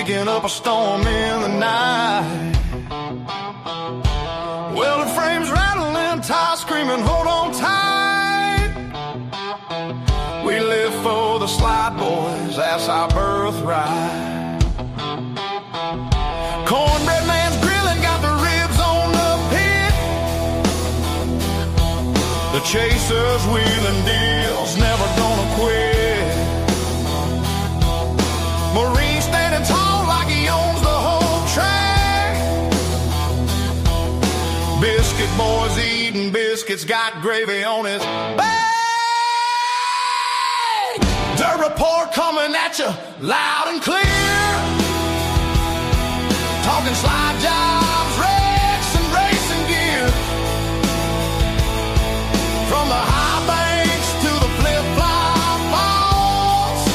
kicking up a storm in the night. Welded frames rattling, tires screaming, hold on tight. We live for the slide boys, that's our birthright. Cornbread man's grilling, got the ribs on the pit. The chasers wheeling deals, never gonna quit. Marine standing tall like he owns the whole track. Biscuit boys eating biscuits, got gravy on his back. Dirt report coming at you loud and clear. Talking slide jobs, wrecks, and racing gear. From the high banks to the flip-flop falls,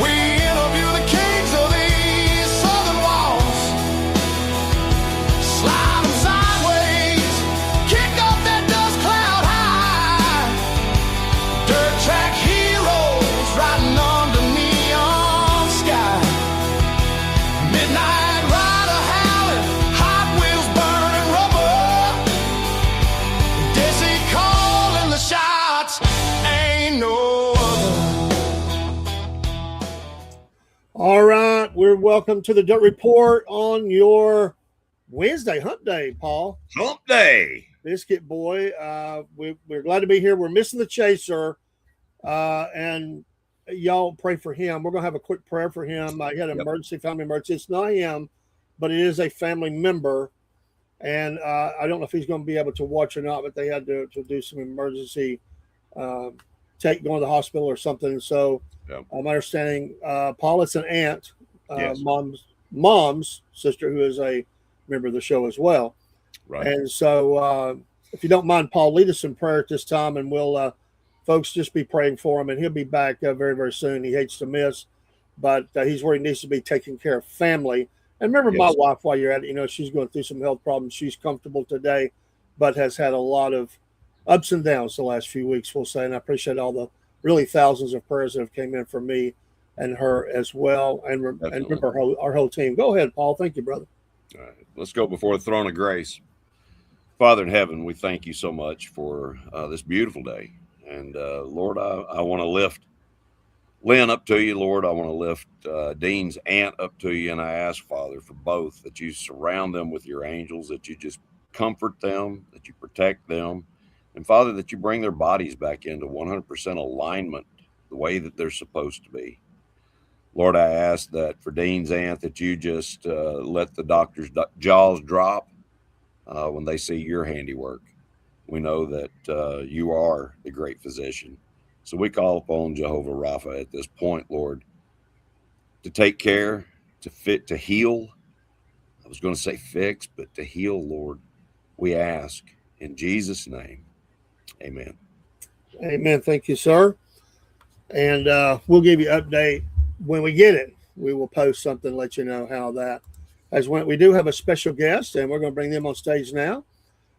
we interview the kings of these southern walls. Slide them sideways, kick up that dust cloud high. Dirt track heroes riding under neon sky. Midnight rider howling, Hot Wheels burning rubber. Desi calling the shots, ain't no other. All right, we're welcome to the Dirt Report on your Wednesday, Hump Day, Paul. Hump Day. Biscuit Boy. We're glad to be here. We're missing the chaser, and y'all pray for him. We're going to have a quick prayer for him. He had an emergency, family emergency. It's not him, but it is a family member, and I don't know if he's going to be able to watch or not, but they had to do some emergency going to the hospital or something. So my understanding, Paul, it's an aunt, Yes. mom's sister, who is a member of the show as well. Right. And so if you don't mind, Paul, lead us in prayer at this time, and we'll folks just be praying for him, and he'll be back very, very soon. He hates to miss, but he's where he needs to be, taking care of family. And remember, my wife, while you're at it, she's going through some health problems. She's comfortable today, but has had a lot of ups and downs the last few weeks, we'll say. And I appreciate all the really thousands of prayers that have came in from me and her as well. And remember our whole team. Go ahead, Paul. Thank you, brother. All right. Let's go before the throne of grace. Father in heaven, we thank you so much for this beautiful day. And Lord, I want to lift Lynn up to you, Lord. I want to lift Dean's aunt up to you. And I ask, Father, for both, that you surround them with your angels, that you just comfort them, that you protect them. And Father, that you bring their bodies back into 100% alignment the way that they're supposed to be. Lord, I ask that for Dean's aunt, that you just let the doctor's jaws drop when they see your handiwork. We know that you are the great physician. So we call upon Jehovah Rapha at this point, Lord, to take care, to heal. I was going to say fix, but to heal, Lord, we ask in Jesus' name. Amen. Amen. Thank you, sir. And we'll give you an update when we get it. We will post something, let you know how that has went. We do have a special guest, and we're going to bring them on stage now.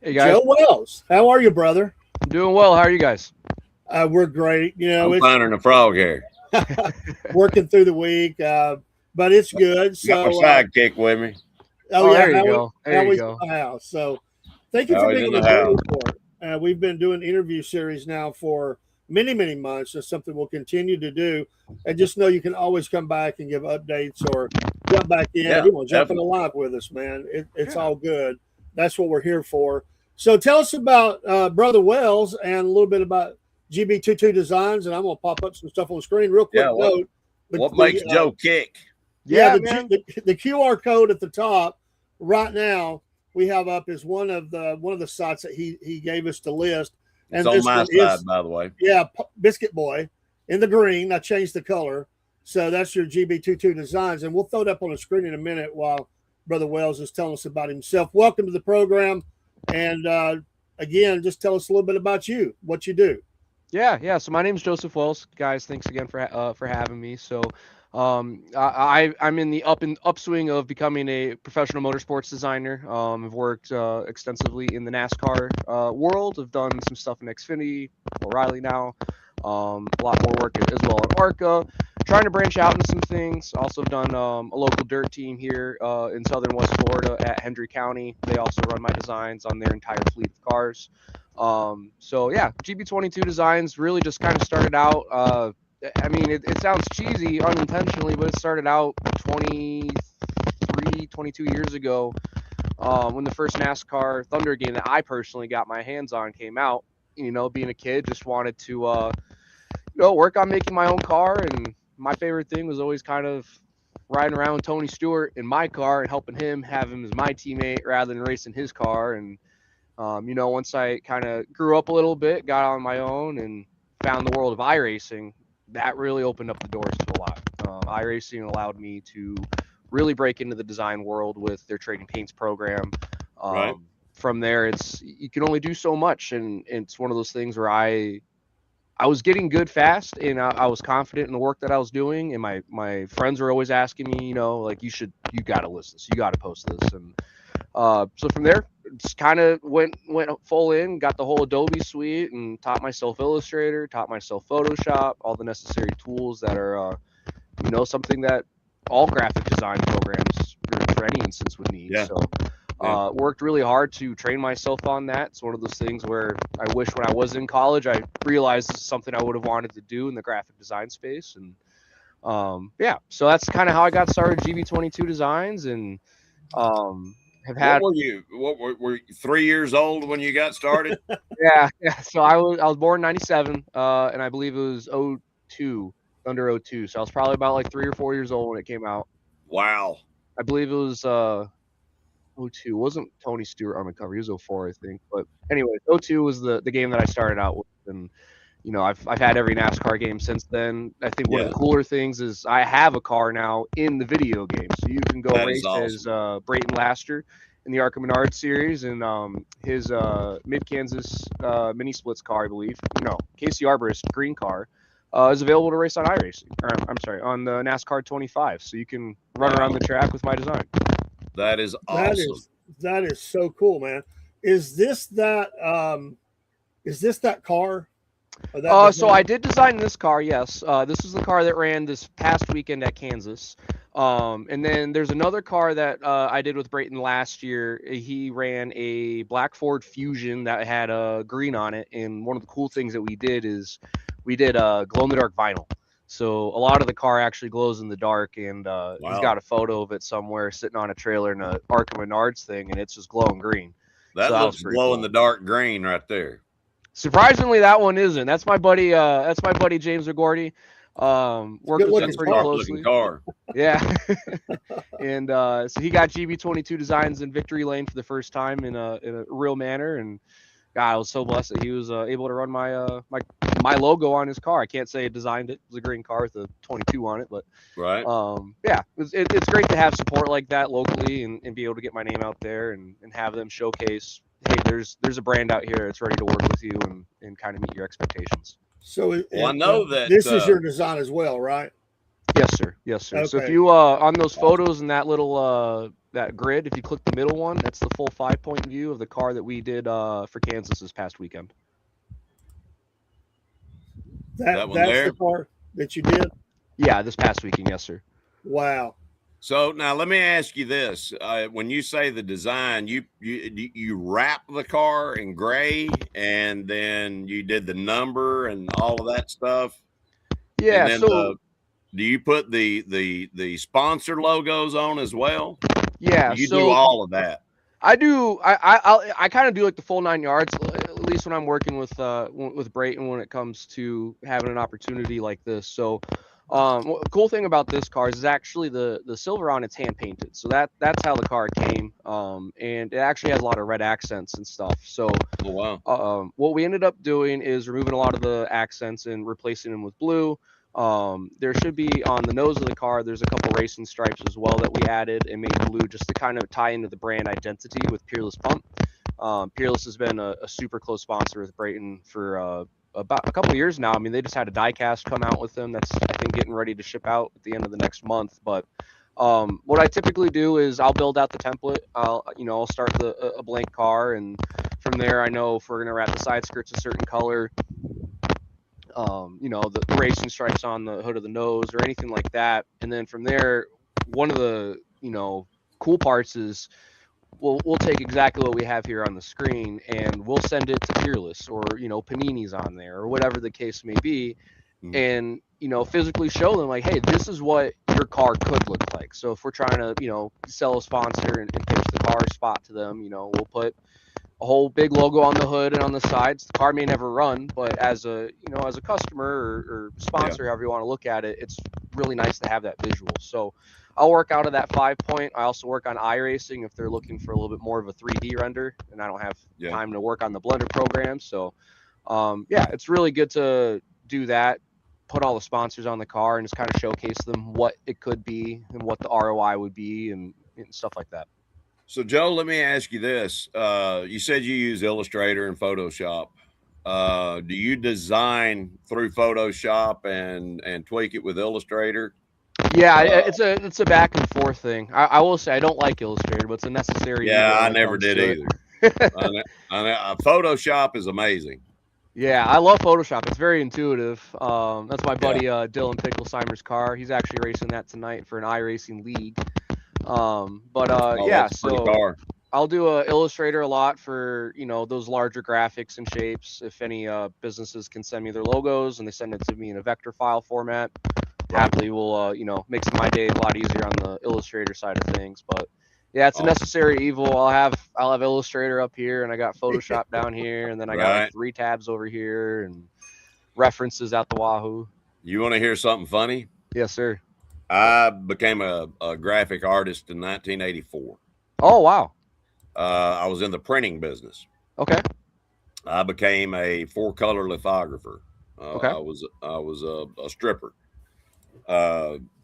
Hey, guys. Joe Wells, how are you, brother? I'm doing well. How are you guys? We're great. I'm finding a frog here. Working through the week, but it's good. So, got my sidekick with me. Oh, yeah. There you go. There you go. In the house. So thank you for being on the Dirt Report. We've been doing interview series now for many, many months. It's something we'll continue to do. And just know you can always come back and give updates or jump back in. Yeah, jump in the live with us, man. It's all good. That's what we're here for. So tell us about Brother Wells and a little bit about GB22 Designs. And I'm going to pop up some stuff on the screen real quick. What makes Joe kick? The QR code at the top right now we have up is one of the sites that he gave us to list. And it's on my side, by the way. Yeah, Biscuit Boy in the green. I changed the color. So that's your GB22 Designs. And we'll throw it up on the screen in a minute while Brother Wells is telling us about himself. Welcome to the program. And again, just tell us a little bit about you, what you do. Yeah. So my name is Joseph Wells. Guys, thanks again for having me. So I'm in the upswing of becoming a professional motorsports designer. I've worked extensively in the NASCAR world. I've done some stuff in Xfinity, O'Reilly now. A lot more work as well at ARCA. trying to branch out into some things. Also done a local dirt team here in southern West Florida at Hendry County. They also run my designs on their entire fleet of cars. So yeah, GB22 Designs really just kind of started out. I mean, it sounds cheesy unintentionally, but it started out 22 years ago when the first NASCAR Thunder game that I personally got my hands on came out. You know, being a kid, just wanted to work on making my own car, and my favorite thing was always kind of riding around with Tony Stewart in my car and helping him have him as my teammate rather than racing his car. And once I kind of grew up a little bit, got on my own, and found the world of iRacing, that really opened up the doors to a lot. iRacing allowed me to really break into the design world with their trading paints program. Right. From there, you can only do so much, and it's one of those things where I was getting good fast, and I was confident in the work that I was doing, and my friends were always asking me, like, you got to list this, you got to post this. And so from there, just kind of went full in, got the whole Adobe suite, and taught myself Illustrator, taught myself Photoshop, all the necessary tools that are something that all graphic design programs for any instance would need. Yeah. So worked really hard to train myself on that. It's one of those things where I wish when I was in college, I realized this is something I would have wanted to do in the graphic design space. And so that's kind of how I got started GB22 Designs, and have had. What were you 3 years old when you got started? Yeah. So I was born in 97, and I believe it was 02, under 02. So I was probably about like 3 or 4 years old when it came out. Wow. I believe it was 02. It wasn't Tony Stewart on the cover. He was 04, I think. But anyway, 02 was the game that I started out with. And, I've had every NASCAR game since then. I think one of the cooler things is I have a car now in the video game. So you can go race as Brayton Laster in the Arkham Menard series, and his Mid-Kansas mini splits car, I believe. Casey Arborist green car is available to race on iRacing. Or, I'm sorry, on the NASCAR 25. So you can run around the track with my design. That is awesome. That is so cool, man. Is this that car? So I did design this car, yes. This is the car that ran this past weekend at Kansas. And then there's another car that I did with Brayton last year. He ran a black Ford Fusion that had green on it. And one of the cool things that we did is we did glow-in-the-dark vinyl. So a lot of the car actually glows in the dark, and he's got a photo of it somewhere sitting on a trailer in a Arkham Menards thing, and it's just glowing green. That looks glow in the dark green right there. Surprisingly, that one isn't. That's my buddy. James Agordi. Worked with him pretty closely. Car. Yeah. And so he got GB22 Designs in Victory Lane for the first time in a real manner, and God, I was so blessed that he was able to run my logo on his car. I can't say I designed it. It was a green car with a 22 on it, but right. It's great to have support like that locally and be able to get my name out there and have them showcase, hey, there's a brand out here that's ready to work with you and kind of meet your expectations. So I know that this is your design as well, right? Yes, sir. Okay. So if you on those photos and that little that grid, if you click the middle one, that's the full 5-point view of the car that we did for Kansas this past weekend. That's the car that you did? Yeah, this past weekend, yes, sir. Wow. So now let me ask you this: when you say the design, you wrap the car in gray, and then you did the number and all of that stuff. Yeah. And then do you put the sponsor logos on as well? Yeah. You do all of that. I do. I kind of do like the full 9 yards. At least when I'm working with Brayton when it comes to having an opportunity like this. So. Cool thing about this car is actually the silver on it's hand painted, so that's how the car came, and it actually has a lot of red accents and stuff. So what we ended up doing is removing a lot of the accents and replacing them with blue. There should be on the nose of the car, there's a couple racing stripes as well that we added and made blue just to kind of tie into the brand identity with Peerless Pump. Peerless has been a super close sponsor with Brayton for about a couple of years now. I mean, they just had a die cast come out with them that's, I think, getting ready to ship out at the end of the next month. But what I typically do is I'll build out the template. I'll start a blank car, and from there I know if we're going to wrap the side skirts a certain color, the racing stripes on the hood of the nose or anything like that. And then from there, one of the cool parts is we'll take exactly what we have here on the screen and we'll send it to Peerless or Panini's on there or whatever the case may be, and physically show them like, hey, this is what your car could look like. So if we're trying to sell a sponsor and pitch the car spot to them, we'll put a whole big logo on the hood and on the sides. The car may never run, but as a customer or sponsor, however you want to look at it, it's really nice to have that visual. So I'll work out of that 5-point. I also work on iRacing if they're looking for a little bit more of a 3D render, and I don't have time to work on the Blender program. So it's really good to do that, put all the sponsors on the car and just kind of showcase them what it could be and what the ROI would be and stuff like that. So, Joe, let me ask you this. You said you use Illustrator and Photoshop. Do you design through Photoshop and tweak it with Illustrator? Yeah, it's a back and forth thing. I will say I don't like Illustrator, but it's a necessary. Yeah, I never did either. Photoshop is amazing. Yeah, I love Photoshop. It's very intuitive. That's my buddy Dylan Picklesheimer's car. He's actually racing that tonight for an iRacing league. So I'll do Illustrator a lot for those larger graphics and shapes. If any businesses can send me their logos and they send it to me in a vector file format, happily will makes my day a lot easier on the Illustrator side of things. But yeah, it's a necessary evil. I'll have Illustrator up here and I got Photoshop down here, and then I got like 3 tabs over here and references out the wahoo. You want to hear something funny? Yes, sir. I became a graphic artist in 1984. Oh, wow. I was in the printing business. Okay. I became a 4-color lithographer. Okay. I was a stripper.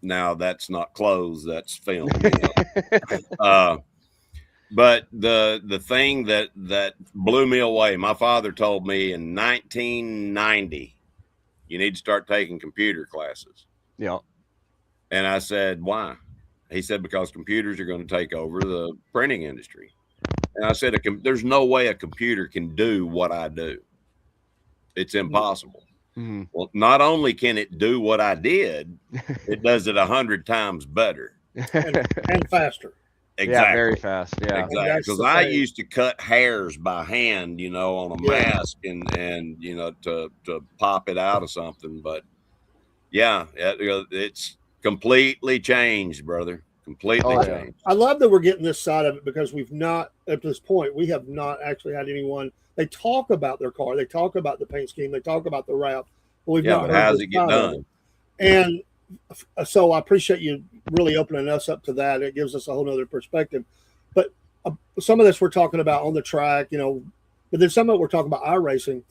Now that's not clothes, that's film. But the thing that blew me away, my father told me in 1990, you need to start taking computer classes. Yeah. And I said, why? He said, because computers are going to take over the printing industry. And I said, there's no way a computer can do what I do. It's impossible. Mm-hmm. Well, not only can it do what I did, it does it 100 times better. and faster. Exactly. Yeah, very fast. Yeah. Exactly. Because I used to cut hairs by hand, on a mask and to pop it out of something. But it's completely changed, brother. Completely changed. I love that we're getting this side of it, because we've not, at this point, we have not actually had anyone. They talk about their car, they talk about the paint scheme, they talk about the wrap, but we've not heard how does it get done? And so I appreciate you really opening us up to that. It gives us a whole nother perspective. But some of this we're talking about on the track, but then some of it we're talking about iRacing,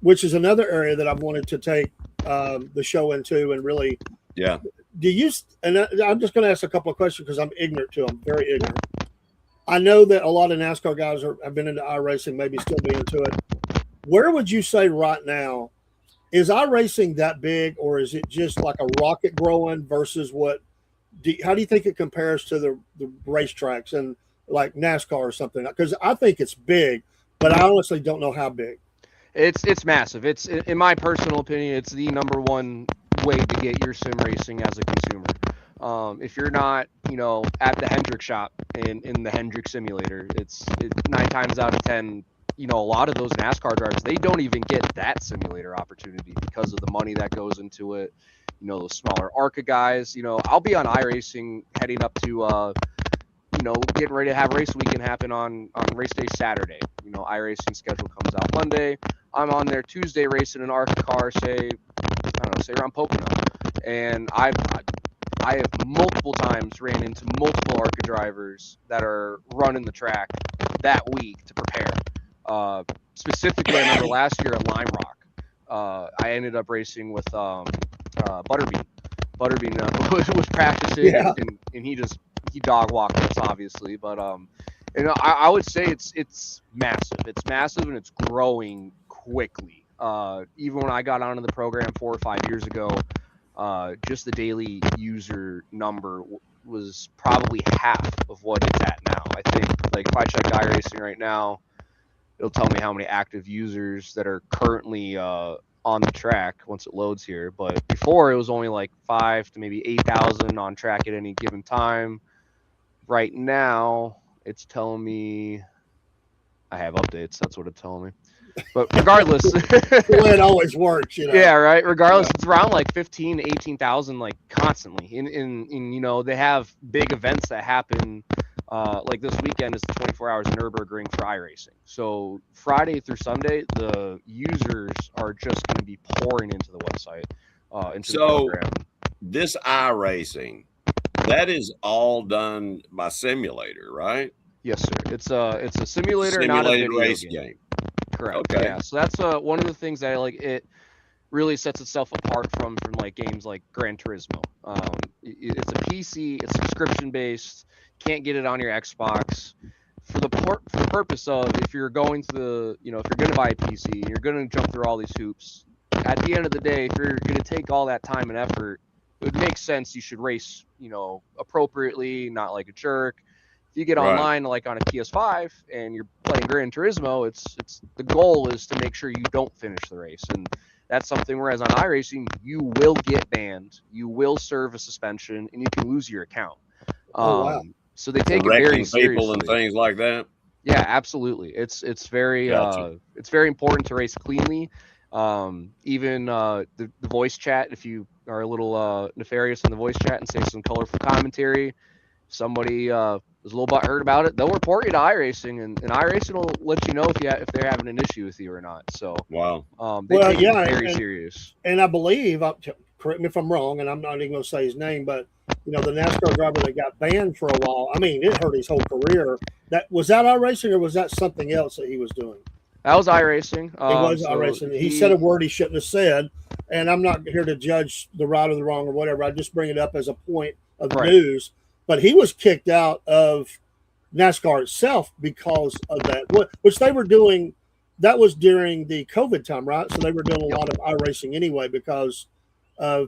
which is another area that I've wanted to take the show into and really. Yeah. Do you? And I'm just going to ask a couple of questions because I'm ignorant to them, very ignorant. I know that a lot of NASCAR guys have been into iRacing, maybe still be into it. Where would you say right now, is iRacing that big, or is it just like a rocket growing versus how do you think it compares to the racetracks and like NASCAR or something? Because I think it's big, but I honestly don't know how big. It's massive. It's, in my personal opinion, it's the number one way to get your sim racing as a consumer. If you're not, at the Hendrick shop in the Hendrick simulator, it's 9 times out of 10, a lot of those NASCAR drivers, they don't even get that simulator opportunity because of the money that goes into it. Those smaller ARCA guys, I'll be on iRacing heading up to, getting ready to have race weekend happen on race day Saturday. iRacing schedule comes out Monday. I'm on there Tuesday racing an ARCA car, say around Pocono. And I have multiple times ran into multiple ARCA drivers that are running the track that week to prepare. Specifically, I remember last year at Lime Rock, I ended up racing with Butterbean. Butterbean was practicing, and he dog walked us, obviously. But I would say it's massive. It's massive, and it's growing quickly. Even when I got onto the program 4 or 5 years ago, just the daily user number was probably half of what it's at now. I think, like, if I check iRacing right now, it'll tell me how many active users that are currently on the track once it loads here. But before it was only like 5 to maybe 8,000 on track at any given time. Right now, it's telling me I have updates. That's what it's telling me. But regardless, The way it always works, yeah, right. Regardless, Yeah. it's around like 15 to 18,000, like constantly. In you know, they have big events that happen. Like this weekend is the 24 hours Nürburgring for iRacing. So Friday through Sunday, the users are just going to be pouring into the website, into the So program. this iRacing, that is all done by simulator, right? Yes, sir. It's a simulator, not a Simulated video race game. game. Correct. Okay. Yeah. So that's one of the things that I like. It really sets itself apart from like games like Gran Turismo. It's a PC. It's subscription based. Can't get it on your Xbox. For the purpose of if you're going to if you're going to buy a PC, you're going to jump through all these hoops. At the end of the day, if you're going to take all that time and effort, it would make sense you should race, appropriately, not like a jerk. If you get Right. online like on a PS5 and you're playing Gran Turismo, it's the goal is to make sure you don't finish the race, and that's something. Whereas on iRacing, you will get banned, you will serve a suspension, and you can lose your account. Oh, wow. So they For take it very wrecking seriously. people and things like that. Yeah, absolutely. It's very Gotcha. it's very important to race cleanly. Even the voice chat, if you are a little nefarious in the voice chat and say some colorful commentary, somebody is a little butthurt about it, they'll report you to iRacing, and iRacing will let you know if they're having an issue with you or not. So Wow. they Well, take yeah, it very and- serious. And I believe, correct me if I'm wrong, and I'm not even going to say his name, but the NASCAR driver that got banned for a while. I mean, it hurt his whole career. Was that iRacing or was that something else that he was doing? That was iRacing. It was So iRacing. He said a word he shouldn't have said, and I'm not here to judge the right or the wrong or whatever. I just bring it up as a point of Right. news. But he was kicked out of NASCAR itself because of that, which they were doing. That was during the COVID time, right? So they were doing a lot of iRacing anyway because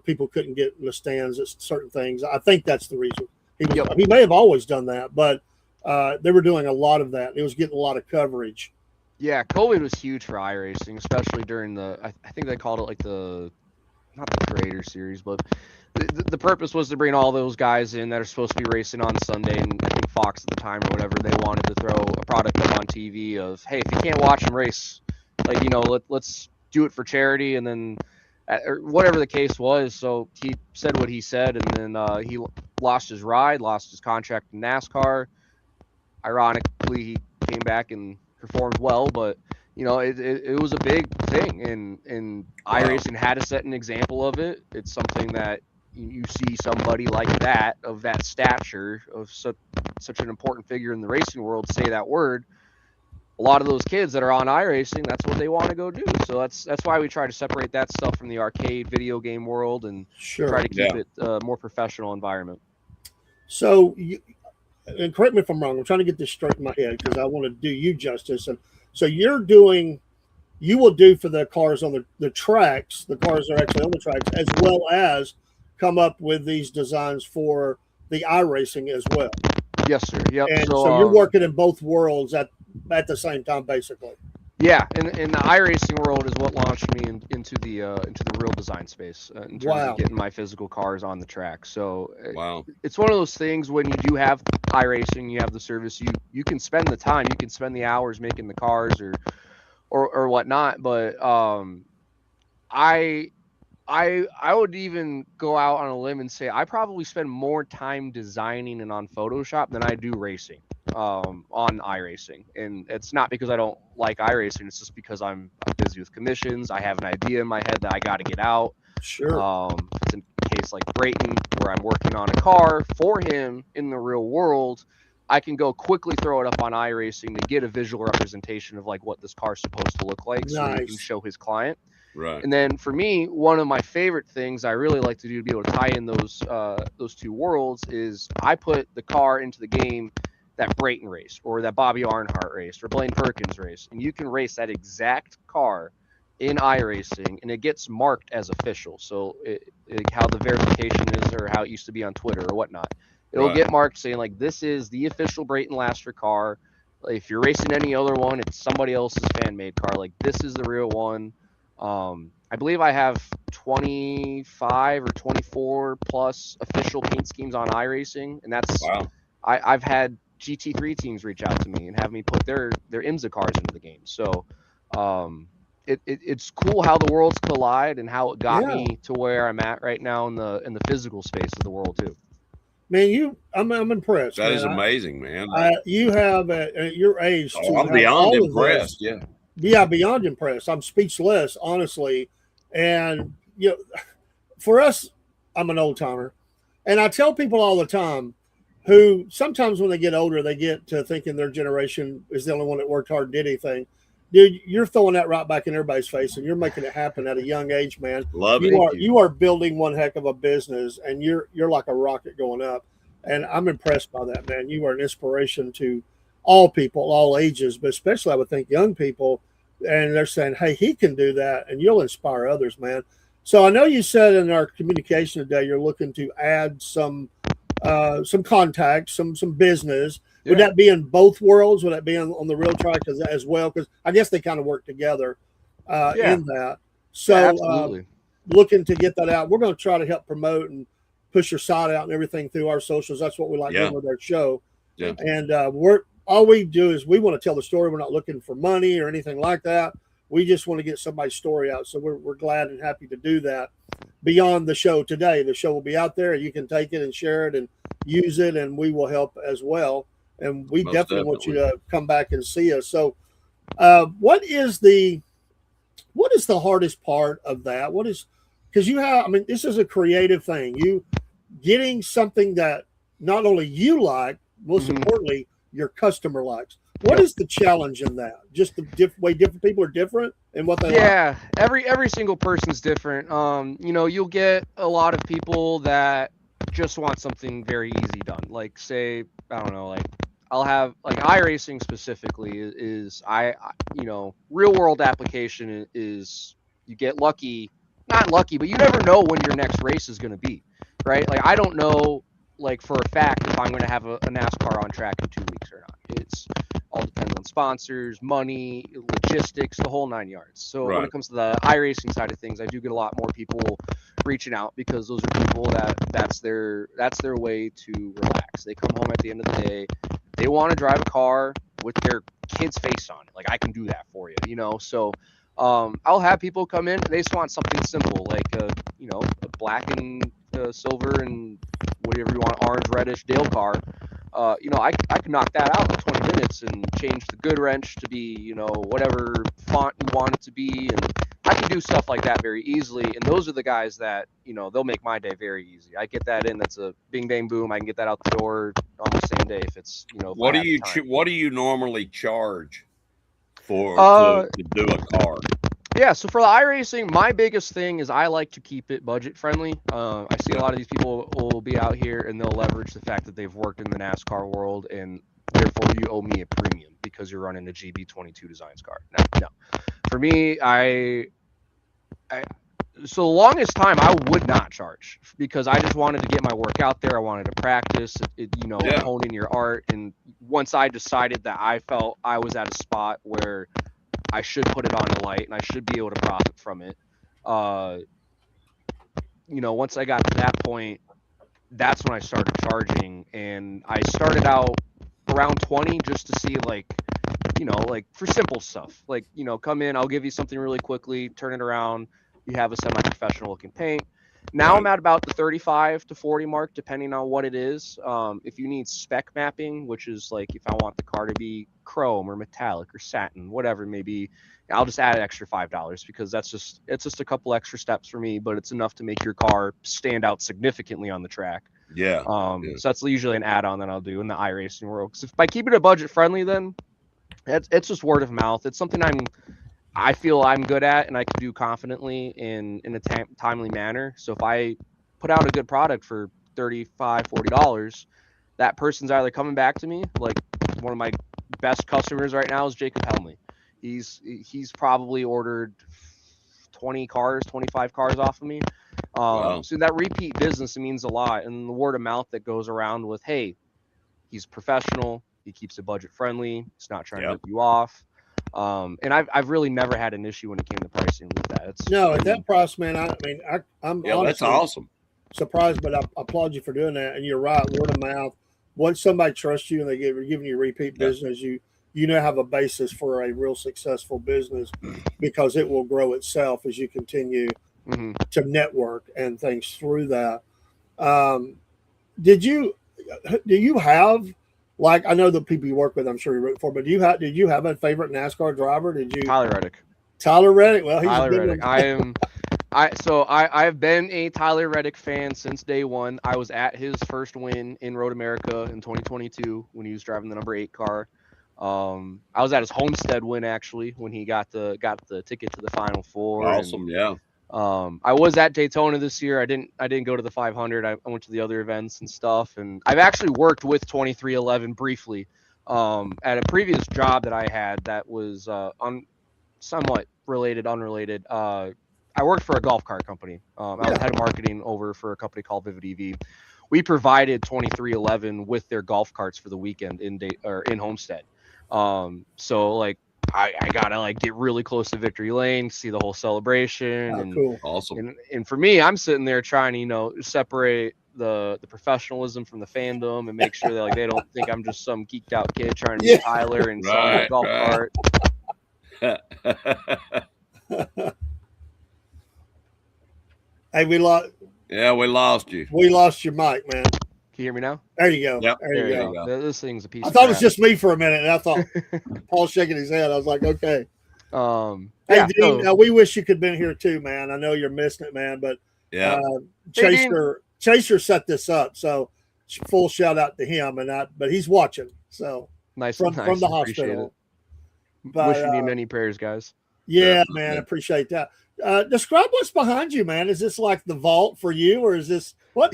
people couldn't get in the stands at certain things. I think that's the reason. He may have always done that, but they were doing a lot of that. It was getting a lot of coverage. Yeah, COVID was huge for iRacing, especially during I think they called it like not the Creator Series, but the purpose was to bring all those guys in that are supposed to be racing on Sunday, and I think Fox at the time or whatever, they wanted to throw a product up on TV of, hey, if you can't watch them race, like, let's do it for charity, and then or whatever the case was. So he said what he said, and then he lost his ride, lost his contract in NASCAR. Ironically, he came back and performed well, but it was a big thing, and Wow. iRacing had to set an example of it. It's something that you see somebody like that, of that stature, of such an important figure in the racing world, say that word. A lot of those kids that are on iRacing, that's what they want to go do. So that's why we try to separate that stuff from the arcade video game world and try to keep it a more professional environment. So, and correct me if I'm wrong, I'm trying to get this straight in my head because I want to do you justice. And so you will do for the cars on the tracks, the cars that are actually on the tracks, as well as come up with these designs for the iRacing as well. Yes, sir. Yep. And so you're working in both worlds at the same time, basically. Yeah, and the iRacing world is what launched me into the real design space in terms of getting my physical cars on the track. So Wow. It's one of those things when you do have iRacing, you have the service, you can spend the time, you can spend the hours making the cars or whatnot. But I would even go out on a limb and say I probably spend more time designing and on Photoshop than I do racing on iRacing. And it's not because I don't like iRacing, it's just because I'm busy with commissions. I have an idea in my head that I got to get out. Sure. It's in a case like Brayton, where I'm working on a car for him in the real world, I can go quickly throw it up on iRacing to get a visual representation of like what this car's supposed to look like, so he can show his client. Right. And then for me, one of my favorite things I really like to do to be able to tie in those two worlds is I put the car into the game that Brayton raced, or that Bobby Arnhart raced, or Blaine Perkins raced, and you can race that exact car in iRacing, and it gets marked as official. So how the verification is, or how it used to be on Twitter or whatnot, it'll get marked saying like, this is the official Brayton Laster car. If you're racing any other one, it's somebody else's fan made car. Like, this is the real one. I believe I have 25 or 24 plus official paint schemes on iRacing, and that's Wow. I've had GT3 teams reach out to me and have me put their IMSA cars into the game. So it's cool how the worlds collide and how it got Yeah. me to where I'm at right now in the physical space of the world too. Man, I'm impressed, That man. is amazing, man. You have at your age to I'm have beyond all of impressed. this. Yeah. Yeah, beyond impressed. I'm speechless, honestly. And for us, I'm an old timer, and I tell people all the time who sometimes when they get older, they get to thinking their generation is the only one that worked hard and did anything. Dude, you're throwing that right back in everybody's face, and you're making it happen at a young age, man. Love it. You are building one heck of a business, and you're like a rocket going up. And I'm impressed by that, man. You are an inspiration to all people, all ages, but especially I would think young people. And they're saying, "Hey, he can do that," and you'll inspire others, man. So I know you said in our communication today you're looking to add some contacts, some business. Would Yeah. that be in both worlds? Would that be on the real track as well? Because I guess they kind of work together Yeah. in that. Yeah, So absolutely. looking to get that out. We're going to try to help promote and push your site out and everything through our socials. That's what we like Yeah. doing with our show. Yeah. And we're all we do is we want to tell the story. We're not looking for money or anything like that. We just want to get somebody's story out. So we're glad and happy to do that. Beyond the show today, the show will be out there. You can take it and share it and use it, and we will help as well. And we Most definitely want you definitely. to come back and see us. So, what is the hardest part of that? What is because you have? I mean, this is a creative thing. You getting something that not only you like, most Mhm. importantly, your customer likes. What Yep. is the challenge in that? Just the way different people are different and what they like. Yeah, every single person's different. You'll get a lot of people that just want something very easy done. Like say, I don't know, like I'll have like iRacing specifically is real world application is you get lucky, not lucky, but you never know when your next race is going to be, right? Like I don't know like for a fact if I'm going to have a NASCAR on track in 2 weeks or not. It's all depends on sponsors, money, logistics, the whole 9 yards. So when Right. it comes to the iRacing side of things, I do get a lot more people reaching out because those are people that's their way to relax. They come home at the end of the day, they want to drive a car with their kid's face on it. Like I can do that for you, So I'll have people come in. They just want something simple, like a black and silver and whatever you want, orange, reddish Dale car. I could knock that out in 20 minutes and change the good wrench to be, whatever font you want it to be. And I can do stuff like that very easily. And those are the guys that, they'll make my day very easy. I get that in. That's a bing, bang, boom. I can get that out the door on the same day if it's, if What I do have you time. what do you normally charge for Uh, to do a car? Yeah, so for the iRacing, my biggest thing is I like to keep it budget friendly. I see Yeah. a lot of these people will be out here and they'll leverage the fact that they've worked in the NASCAR world and therefore you owe me a premium because you're running a GB22 Designs car. No. For me, so the longest time I would not charge because I just wanted to get my work out there. I wanted to practice, Yeah. hone in your art. And once I decided that I felt I was at a spot where I should put it on the light and I should be able to profit from it. Once I got to that point, that's when I started charging, and I started out around 20 just to see like for simple stuff. Like, come in, I'll give you something really quickly, turn it around, you have a semi-professional looking paint. Now Right. I'm at about the 35 to 40 mark, depending on what it is. If you need spec mapping, which is like if I want the car to be chrome or metallic or satin, whatever it may be, I'll just add an extra $5 because it's just a couple extra steps for me, but it's enough to make your car stand out significantly on the track. Yeah. Yeah. So that's usually an add-on that I'll do in the iRacing world. Because if by keeping it budget friendly, then it's just word of mouth. It's something I feel I'm good at and I can do confidently in a timely manner. So if I put out a good product for $35, $40, that person's either coming back to me. Like one of my best customers right now is Jacob Helmley. He's probably ordered 20 cars, 25 cars off of me. Wow. So that repeat business means a lot, and the word of mouth that goes around with, hey, he's professional, he keeps it budget friendly, he's not trying to Yep. rip you off. And I've really never had an issue when it came to pricing with that. It's No, at that price, man. I'm Yeah, that's honestly awesome. surprised, but I applaud you for doing that. And you're right, word of mouth. Once somebody trusts you and they're giving you repeat Yeah. business, you now have a basis for a real successful business because it will grow itself as you continue to network and things through that. Do you have, like, I know the people you work with, I'm sure you root for, but did you have a favorite NASCAR driver? Did you? Tyler Reddick. Tyler Reddick. Well, he's Tyler a good Reddick. one. I've been a Tyler Reddick fan since day one. I was at his first win in Road America in 2022 when he was driving the number 8 car. I was at his Homestead win actually when he got the ticket to the Final Four. Awesome, yeah. I was at Daytona this year. I didn't go to the 500. I went to the other events and stuff. And I've actually worked with 2311 briefly at a previous job that I had that was somewhat unrelated. I worked for a golf cart company. I was head of marketing over for a company called Vivid EV. We provided 2311 with their golf carts for the weekend in Homestead. So like I gotta like get really close to Victory Lane, see the whole celebration, Oh, and cool. Awesome. and for me, I'm sitting there trying to separate the professionalism from the fandom and make sure that like they don't think I'm just some geeked out kid trying to be Tyler and sell a golf cart. Hey, we lost. Yeah, we lost you. We lost your mic, man. Can you hear me now? There you go. Yep. There you go. This thing's a piece. I thought it was just me for a minute, and I thought Paul's shaking his head. I was like, okay. Hey, Dean, we wish you could have been here too, man. I know you're missing it, man, but Chaser set this up, so full shout out to him, but he's watching, so nice from the hospital. But, wishing you many prayers, guys. Yeah, man, I appreciate that. Describe what's behind you, man. Is this like the vault for you, or is this what?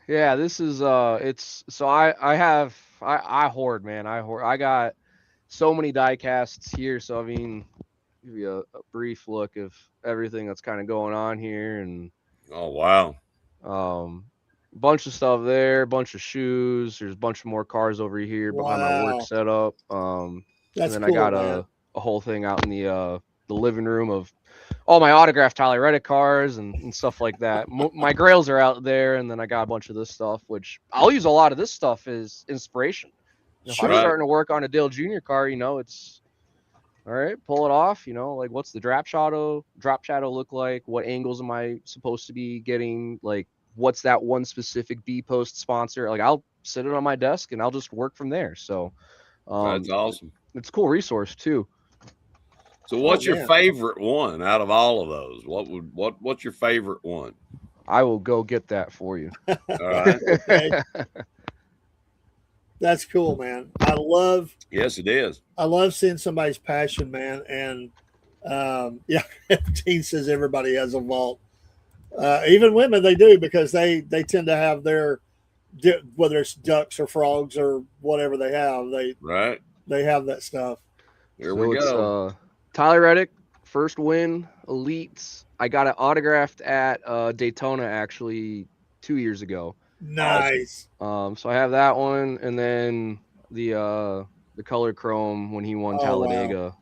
Yeah, this is it's so I hoard, man. I got so many die casts here, so I mean, give you a brief look of everything that's kind of going on here. And oh wow, bunch of stuff there, bunch of shoes, there's a bunch of more cars over here behind my work setup. That's and then cool, I got a whole thing out in the living room of all my autographed Tyler Reddick cars and stuff like that. My grails are out there, and then I got a bunch of this stuff, which I'll use a lot of this stuff as inspiration. If I'm starting to work on a Dale Jr. car, it's all right, pull it off, like what's the drop shadow look like? What angles am I supposed to be getting? Like, what's that one specific B post sponsor? Like, I'll sit it on my desk and I'll just work from there. So that's awesome. It's a cool resource too. So what's your favorite one out of all of those? What's your favorite one? I will go get that for you. All right. Okay. That's cool, man. Yes, it is. I love seeing somebody's passion, man. And Dean says everybody has a vault. Even women, they do, because they tend to have their, whether it's ducks or frogs or whatever they have, they have that stuff. Here we go. Tyler Reddick, first win, elites. I got it autographed at Daytona actually 2 years ago. Nice. So I have that one, and then the color chrome when he won Talladega. Wow.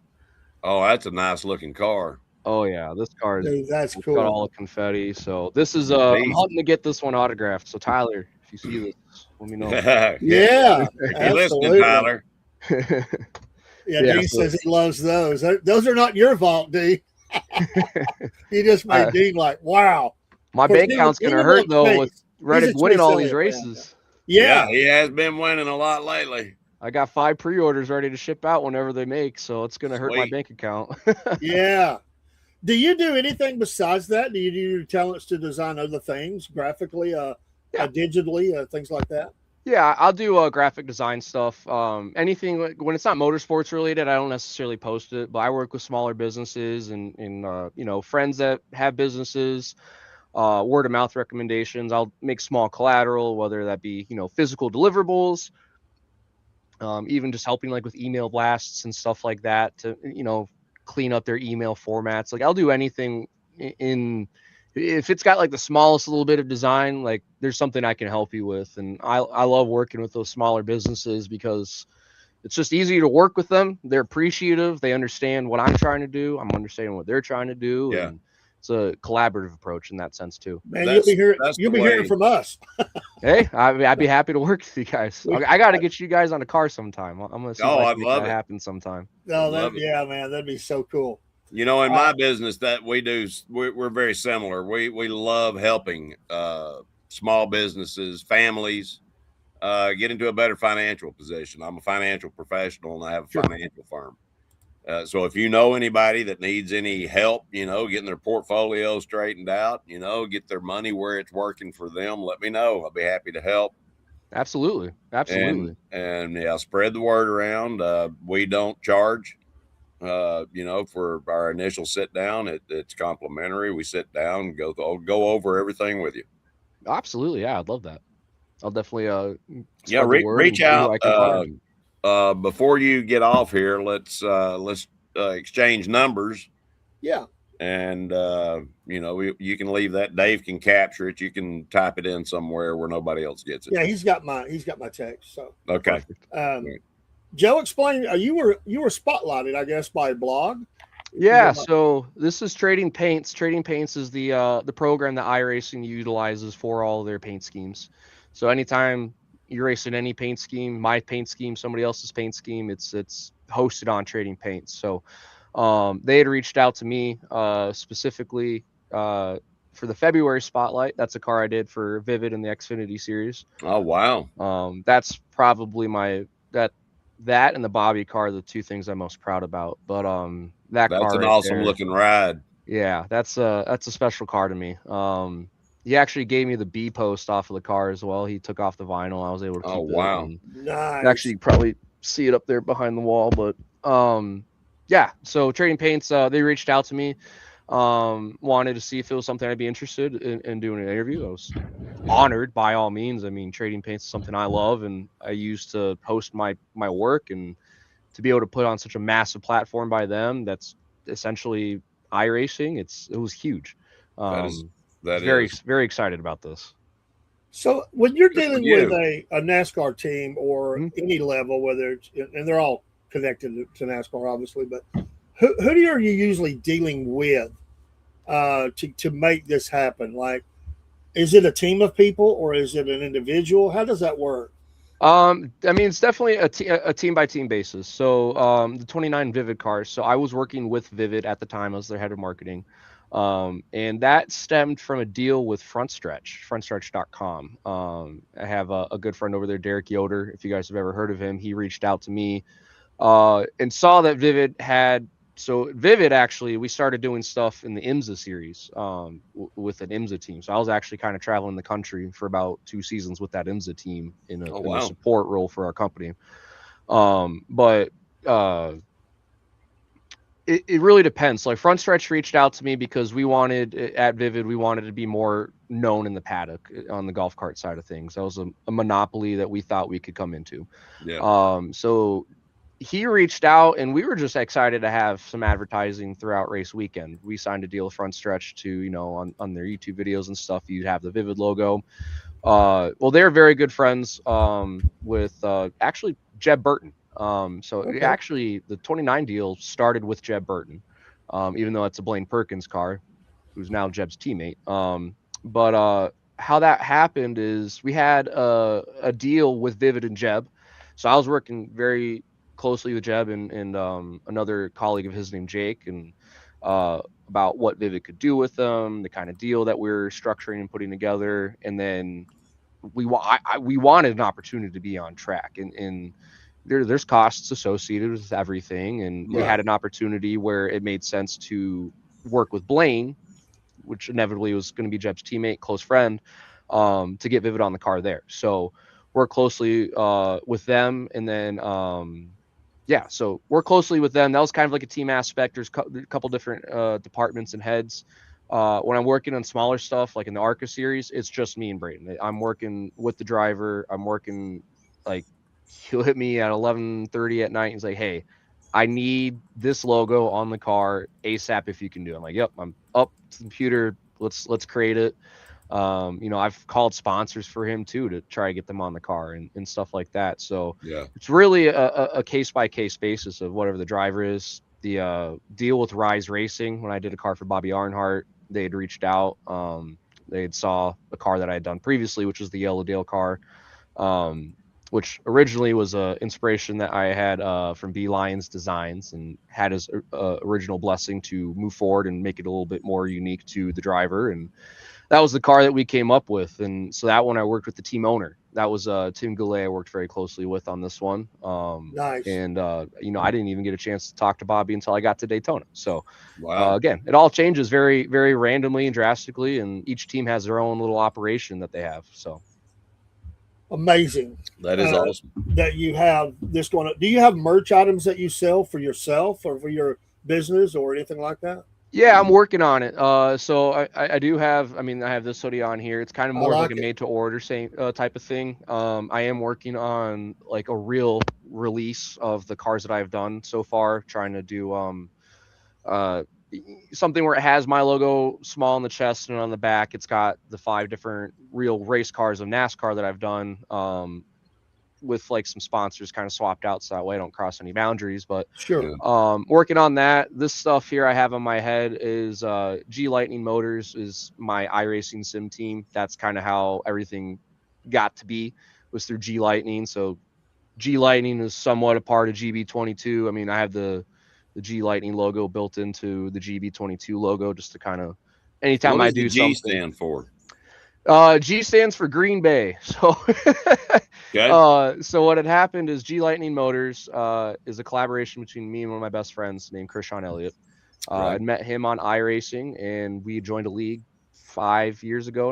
Oh, that's a nice looking car. Oh yeah, this car is that's cool. Got all the confetti. So this is I'm hunting to get this one autographed. So Tyler, if you see this, let me know. Yeah, you listening, Tyler? Dean says he loves those. Those are not your vault, D. You just made Dean like, wow. My bank account's gonna hurt though with Reddick winning all these races. Yeah, he has been winning a lot lately. I got 5 pre-orders ready to ship out whenever they make, so it's gonna hurt my bank account. Yeah. Do you do anything besides that? Do you do talents to design other things graphically, digitally, things like that? Yeah, I'll do graphic design stuff. Anything when it's not motorsports related, I don't necessarily post it, but I work with smaller businesses and friends that have businesses. Word of mouth recommendations. I'll make small collateral, whether that be physical deliverables, even just helping like with email blasts and stuff like that to clean up their email formats. Like I'll do anything if it's got like the smallest little bit of design, like there's something I can help you with. And I love working with those smaller businesses because it's just easy to work with them. They're appreciative. They understand what I'm trying to do. I'm understanding what they're trying to do. Yeah. And it's a collaborative approach in that sense too. Man, That's you'll the be hearing way. from us. Hey, I'd be happy to work with you guys. We- I got to get you guys on a car sometime. I'm gonna see if Oh, I I'd can make love that it. happen sometime. No, Love it. yeah, man, that'd be so cool. You know, in my business that we do, we're very similar. We love helping small businesses, families get into a better financial position. I'm a financial professional and I have a Sure. financial firm. So if you know anybody that needs any help, you know, getting their portfolio straightened out, you know, get their money where it's working for them, let me know. I'll be happy to help. Absolutely. And yeah, spread the word around. We don't charge. You know, for our initial sit down, it's complimentary. We sit down and go over everything with you. Absolutely. Yeah, I'd love that. I'll definitely Yeah, spread the word and reach see who out. I can find. Before you get off here, let's exchange numbers. Yeah. And you know, you can leave that. Dave can capture it. You can type it in somewhere where nobody else gets it. Yeah, he's got my text. So Okay. Joe, explain. You were spotlighted, I guess, by a blog. Yeah, so this is Trading Paints. Trading Paints is the program that iRacing utilizes for all of their paint schemes. So anytime you're racing any paint scheme, my paint scheme, somebody else's paint scheme, it's hosted on Trading Paints. So they had reached out to me specifically for the February spotlight. That's a car I did for Vivid in the Xfinity series. Oh wow. That's probably that and the Bobby car are the two things I'm most proud about. But that's car an right awesome there, looking ride. yeah, that's a special car to me. He actually gave me the B post off of the car as well. He took off the vinyl. I was able to keep it. Wow. And Nice. actually, you probably see it up there behind the wall. But yeah. So Trading Paints, they reached out to me, wanted to see if it was something I'd be interested in doing an interview. I was honored by all means. I mean, Trading Paints is something I love and I use to post my work, and to be able to put on such a massive platform by them that's essentially iRacing, it was huge. Very excited about this. So when you're Good for dealing you. with a NASCAR team or Mhm. any level, whether it's, and they're all connected to NASCAR, obviously, but who are you usually dealing with to make this happen? Like, is it a team of people or is it an individual? How does that work? I mean, it's definitely a team by team basis. So the 29 Vivid cars. So I was working with Vivid at the time as their head of marketing. And that stemmed from a deal with frontstretch.com. I have a good friend over there, Derek Yoder. If you guys have ever heard of him, he reached out to me and saw that Vivid had. So Vivid, actually, we started doing stuff in the IMSA series with an IMSA team. So I was actually kind of traveling the country for about 2 seasons with that IMSA team in a support role for our company. But it really depends. Like Front Stretch reached out to me because we wanted to be more known in the paddock on the golf cart side of things. That was a monopoly that we thought we could come into. Yeah. So he reached out and we were just excited to have some advertising throughout race weekend. We signed a deal with Front Stretch to, you know, on their YouTube videos and stuff, you'd have the Vivid logo. Well, they're very good friends with actually Jeb Burton. Actually the 29 deal started with Jeb Burton, even though it's a Blaine Perkins car, who's now Jeb's teammate. But how that happened is we had a deal with Vivid and Jeb. So I was working very closely with Jeb and another colleague of his named Jake, and about what Vivid could do with them, the kind of deal that we were structuring and putting together. And then we wanted an opportunity to be on track, and there's costs associated with everything. And we had an opportunity where it made sense to work with Blaine, which inevitably was going to be Jeb's teammate, close friend, to get Vivid on the car there. So work closely with them. And then, so work closely with them. That was kind of like a team aspect. There's a couple different departments and heads. When I'm working on smaller stuff, like in the ARCA series, it's just me and Brayden. I'm working with the driver. I'm working, like, he'll hit me at 11:30 at night and say, "Hey, I need this logo on the car ASAP if you can do it." I'm like, "Yep, I'm up to the computer. Let's create it." I've called sponsors for him too to try to get them on the car and stuff like that. So Yeah. it's really a case by case basis of whatever the driver is. The deal with Rise Racing, when I did a car for Bobby Arnhart, they had reached out. They had saw a car that I had done previously, which was the Yellow Dale car, which originally was a inspiration that I had from B Lions Designs, and had his original blessing to move forward and make it a little bit more unique to the driver. And that was the car that we came up with. And so that one I worked with the team owner. That was Tim Goulet I worked very closely with on this one. Nice. And I didn't even get a chance to talk to Bobby until I got to Daytona. So Wow. again, it all changes very, very randomly and drastically, and each team has their own little operation that they have. So Amazing That is awesome. that you have this going on. Do you have merch items that you sell for yourself or for your business or anything like that? yeah, I'm working on it. So I do have, I have this hoodie on here. It's kind of I more of like like a it. made to order same type of thing. I am working on like a real release of the cars that I've done so far, trying to do uh something where it has my logo small on the chest and on the back. It's got the 5 different real race cars of NASCAR that I've done. With like some sponsors kind of swapped out so that way I don't cross any boundaries. But Sure. working on that. This stuff here I have on my head is G Lightning Motors is my iRacing sim team. That's kind of how everything got to be, was through G Lightning. So G Lightning is somewhat a part of GB22. I have the G Lightning logo built into the GB22 logo, just to kind of, anytime What I does the do G something. stand for? G stands for Green Bay. So Okay. so what had happened is G Lightning Motors is a collaboration between me and one of my best friends named Krishan Elliott. Right. I'd met him on iRacing, and we joined a league 4 years ago,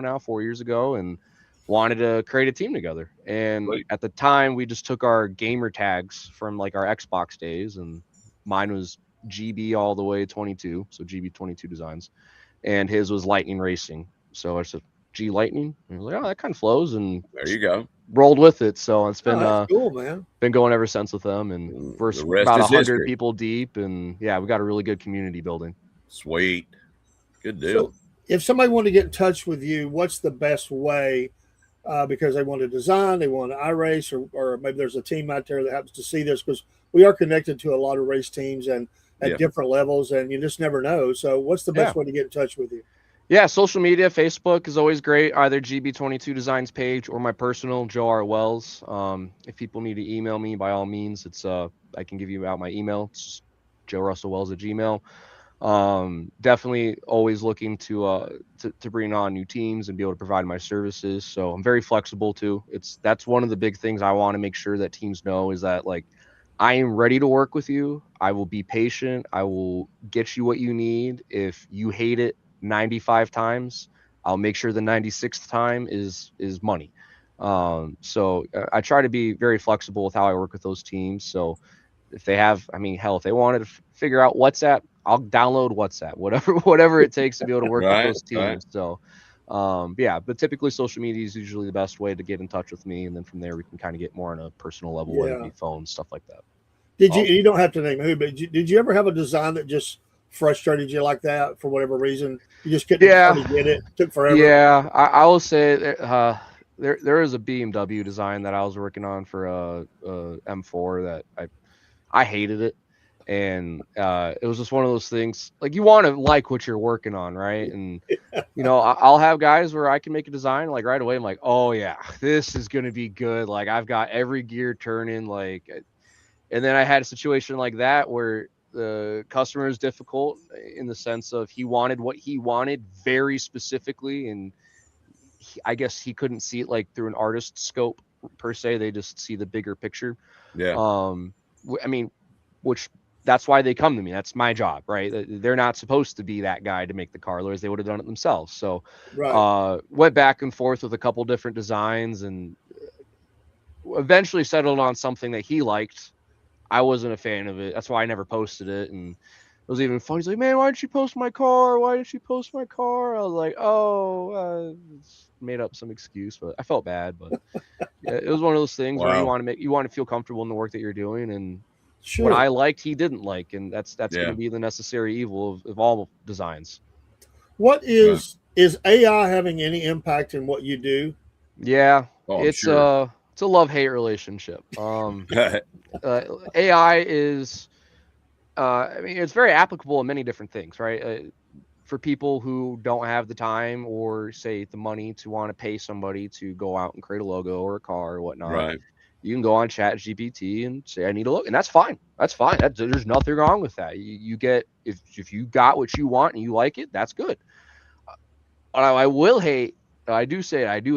and wanted to create a team together. And Sweet. at the time, we just took our gamer tags from like our Xbox days, and mine was GB all the way 22, so GB 22 Designs, and his was Lightning Racing. So I said G Lightning, and he was like, "Oh, that kind of flows," and There you go. rolled with it. So it's Oh, that's cool, man. been going ever since with them, and we're The rest about is 100 history. people deep, and yeah, we got a really good community building. Sweet. Good deal. So, if somebody wanted to get in touch with you, what's the best way? Because they want to design, they want to iRace, or maybe there's a team out there that happens to see this, because we are connected to a lot of race teams and at Yeah. different levels, and you just never know. So, what's the best way to get in touch with you? Yeah, social media, Facebook is always great. Either GB22 Designs page or my personal, Joe R. Wells. If people need to email me, by all means, it's I can give you out my email. It's just joerussellwells@gmail.com. Definitely always looking to bring on new teams and be able to provide my services. So I'm very flexible too. That's one of the big things I want to make sure that teams know, is that like, I am ready to work with you. I will be patient. I will get you what you need. If you hate it 95 times, I'll make sure the 96th time is money. So I try to be very flexible with how I work with those teams. So if they have, hell, if they wanted to figure out WhatsApp, I'll download WhatsApp, whatever it takes to be able to work with Right, those right. teams. So but typically social media is usually the best way to get in touch with me, and then from there we can kind of get more on a personal level, whether it Yeah. be phone, stuff like that. Did you? Awesome. You don't have to name who, but did you ever have a design that just frustrated you like that for whatever reason? You just couldn't Yeah. hardly get it. Took forever. Yeah, I will say there is a BMW design that I was working on for a M4 that I hated it, and it was just one of those things, like, you want to like what you're working on, right? And I'll have guys where I can make a design like right away. I'm like, oh yeah, this is gonna be good. Like, I've got every gear turning, like, and then I had a situation like that where the customer is difficult in the sense of he wanted what he wanted very specifically, and I guess he couldn't see it like through an artist scope per se. They just see the bigger picture. Yeah. Which that's why they come to me. That's my job, right? They're not supposed to be that guy to make the car, otherwise they would have done it themselves. So Right. went back and forth with a couple different designs, and eventually settled on something that he liked. I wasn't a fan of it. That's why I never posted it. And it was even funny. He's like, "Man, why didn't you post my car? Why didn't you post my car?" I was like, "Oh, made up some excuse," but I felt bad. But yeah, it was one of those things where Wow. you want to feel comfortable in the work that you're doing, and what Sure. I liked, he didn't like, and that's Yeah. going to be the necessary evil of all designs. What is Is AI having any impact in what you do? Yeah, Oh, I'm sure. it's a love-hate relationship. AI is, I mean, it's very applicable in many different things, right? For people who don't have the time or say the money to want to pay somebody to go out and create a logo or a car or whatnot, Right. you can go on Chat GPT and say, I need a logo, and that's fine. That's fine. There's nothing wrong with that. You get, if you got what you want and you like it, that's good. What I will hate, I do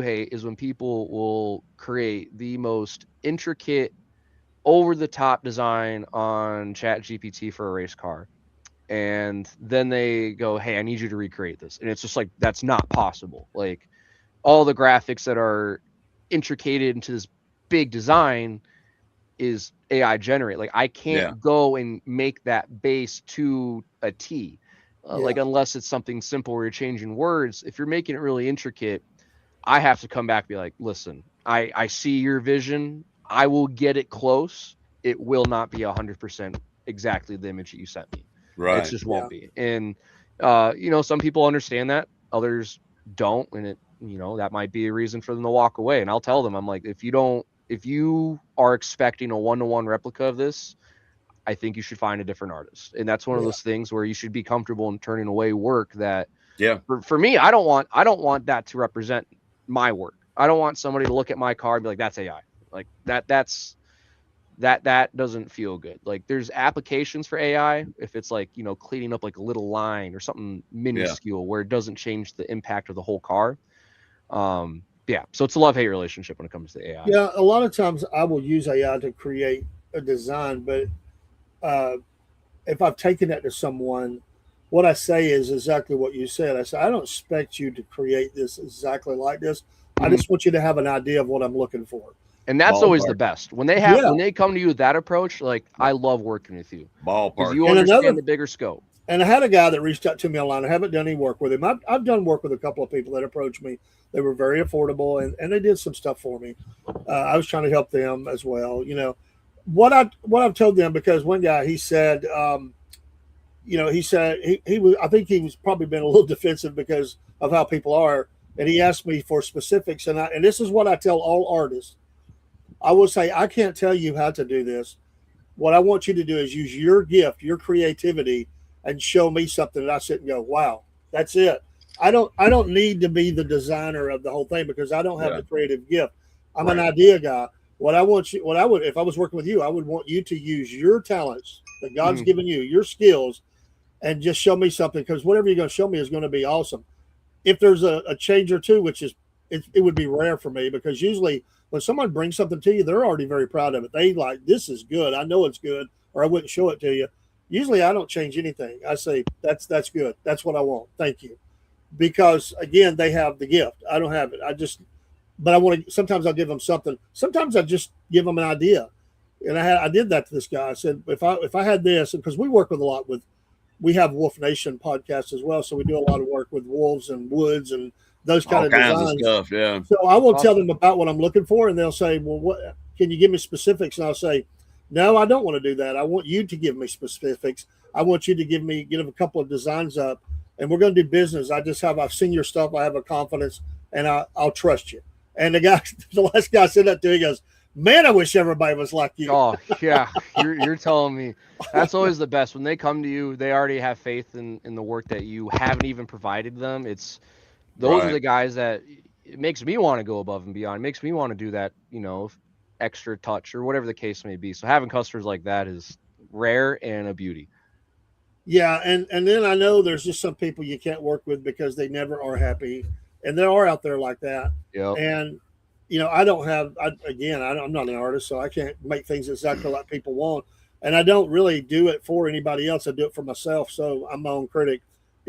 hate, is when people will create the most intricate, over the top design on Chat GPT for a race car. And then they go, hey, I need you to recreate this. And it's just like, that's not possible. Like, all the graphics that are intricated into this big design is AI generate. Like, I Yeah. can't go and make that base to a T. Like, Yeah. unless it's something simple where you're changing words. If you're making it really intricate, I have to come back and be like, listen, I see your vision. I will get it close. It will not be 100% exactly the image that you sent me. It Right. just Yeah. won't be. And some people understand that, others don't, and that might be a reason for them to walk away. And I'll tell them, I'm like, if you are expecting a one-to-one replica of this, I think you should find a different artist. And that's one of Yeah. those things where you should be comfortable in turning away work that, Yeah. for me, I don't want that to represent my work. I don't want somebody to look at my car and be like, that's AI. Like that doesn't feel good. Like, there's applications for AI if it's like, cleaning up like a little line or something minuscule where it doesn't change the impact of the whole car. Yeah. So it's a love-hate relationship when it comes to AI. Yeah. A lot of times I will use AI to create a design, but uh, if I've taken that to someone, what I say is exactly what you said. I say, I don't expect you to create this exactly like this. I Mhm. just want you to have an idea of what I'm looking for. And that's always the Ballpark. best. When Yeah. they come to you with that approach, like, I love working with you because Ballpark. you And understand the bigger scope. And I had a guy that reached out to me online. I haven't done any work with him. I've done work with a couple of people that approached me. They were very affordable, and they did some stuff for me. I was trying to help them as well. What I've told them, because one guy, he said, he said he was, I think he was probably been a little defensive because of how people are, and he asked me for specifics, and this is what I tell all artists. I will say, I can't tell you how to do this. What I want you to do is use your gift, your creativity, and show me something that I sit and go, wow, that's it. I don't need to be the designer of the whole thing because I don't have the creative gift. I'm an idea guy. What I would, if I was working with you, I would want you to use your talents that God's given you, your skills, and just show me something, because whatever you're going to show me is going to be awesome. If there's a change or two, which is, it would be rare for me, because usually when someone brings something to you, they're already very proud of it. They like, this is good. I know it's good, or I wouldn't show it to you. Usually I don't change anything. I say, that's good. That's what I want. Thank you. Because again, they have the gift. I don't have it. But I want to, sometimes I'll give them something. Sometimes I just give them an idea. And I did that to this guy. I said, if I had this, because we work with we have Wolf Nation podcasts as well. So we do a lot of work with wolves and woods and those kind of kinds designs. of stuff. Yeah. So I will tell them about what I'm looking for, and they'll say, well, what can you give me specifics? And I'll say, no, I don't want to do that. I want you to give me specifics. I want you to give a couple of designs up, and we're going to do business. I've seen your stuff. I have a confidence, and I'll trust you. And the last guy I said that to, he goes, man, I wish everybody was like you. Oh yeah, you're telling me. That's always the best. When they come to you, they already have faith in the work that you haven't even provided them. Those are the guys that it makes me want to go above and beyond. It makes me want to do that, extra touch or whatever the case may be. So having customers like that is rare and a beauty. Yeah, and then I know there's just some people you can't work with because they never are happy, and there are out there like that. Yeah. And I'm not an artist, so I can't make things exactly like people want, and I don't really do it for anybody else. I do it for myself, so I'm my own critic.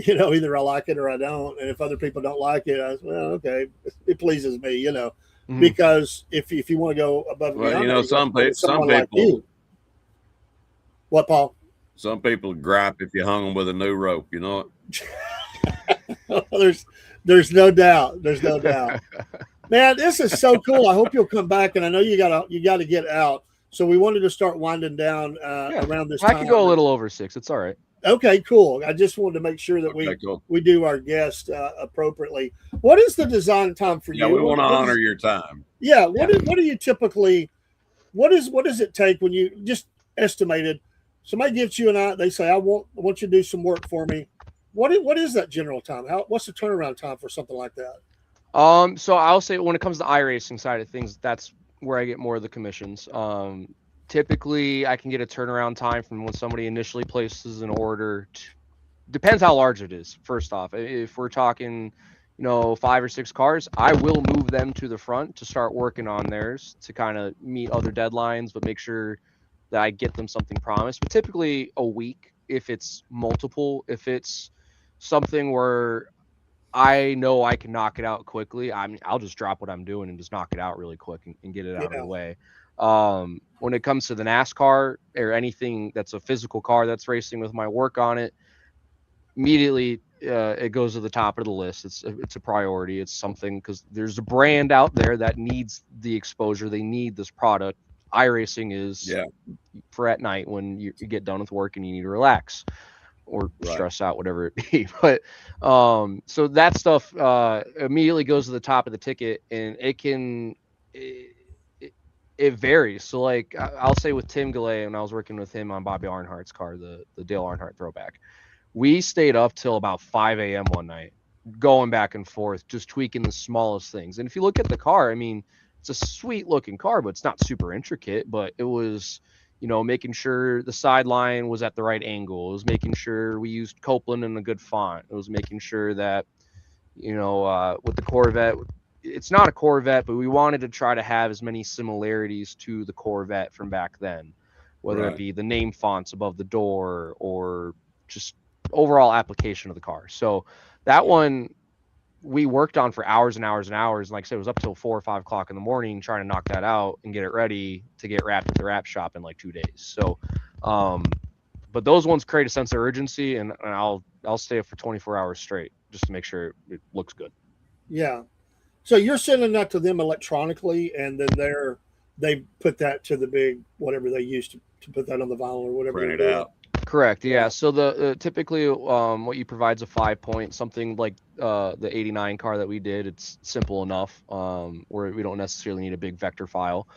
Either I like it or I don't, and if other people don't like it, okay, it pleases me, Mhm. because if you want to go above and beyond, some people, like you. What, Paul? Some people gripe if you hung them with a new rope. You know it. There's no doubt. There's no doubt. Man, this is so cool. I hope you'll come back, and I know you got to get out. So we wanted to start winding down around this time. I can go a little over 6. It's all right. Okay, cool. I just wanted to make sure that Okay, cool. we do our guest appropriately. What is the design time for Yeah, you? we want to What honor is, your time. yeah. Yeah. What do you typically? What does it take when you just estimated? Somebody gives you they say, I want you to do some work for me. What is that general time? What's the turnaround time for something like that? So I'll say when it comes to iRacing side of things, that's where I get more of the commissions. Typically I can get a turnaround time from when somebody initially places an order. Depends how large it is. First off, if we're talking, 5 or 6 cars, I will move them to the front to start working on theirs to kind of meet other deadlines, but make sure that I get them something promised. But typically a week if it's multiple. If it's something where I know I can knock it out quickly, I'll just drop what I'm doing and just knock it out really quick and get it out of the Yeah, way. When it comes to the NASCAR or anything that's a physical car that's racing with my work on it, immediately it goes to the top of the list. It's a priority. It's something because there's a brand out there that needs the exposure. They need this product. iRacing is Yeah, for at night when you get done with work and you need to relax or right. stress out, whatever it be. But so that stuff immediately goes to the top of the ticket, and it varies. So like I'll say with Tim Galley, when I was working with him on Bobby Earnhardt's car, the Dale Earnhardt throwback, we stayed up till about 5 a.m. one night, going back and forth, just tweaking the smallest things. And if you look at the car, I mean, it's a sweet looking car, but it's not super intricate. But it was, making sure the sideline was at the right angle. It was making sure we used Copeland in a good font. It was making sure that, with the Corvette, it's not a Corvette, but we wanted to try to have as many similarities to the Corvette from back then, whether it Right. be the name fonts above the door or just overall application of the car. So that one we worked on for hours and hours and hours. And like I said, it was up till 4 or 5 o'clock in the morning trying to knock that out and get it ready to get wrapped at the wrap shop in like 2 days. So, but those ones create a sense of urgency, and I'll stay up for 24 hours straight just to make sure it looks good. yeah. So you're sending that to them electronically, and then they put that to the big whatever they used to put that on the vinyl or whatever. Print they it do. out. Correct. Yeah. So the typically what you provide is a 5-point, something like the 89 car that we did. It's simple enough where we don't necessarily need a big vector file.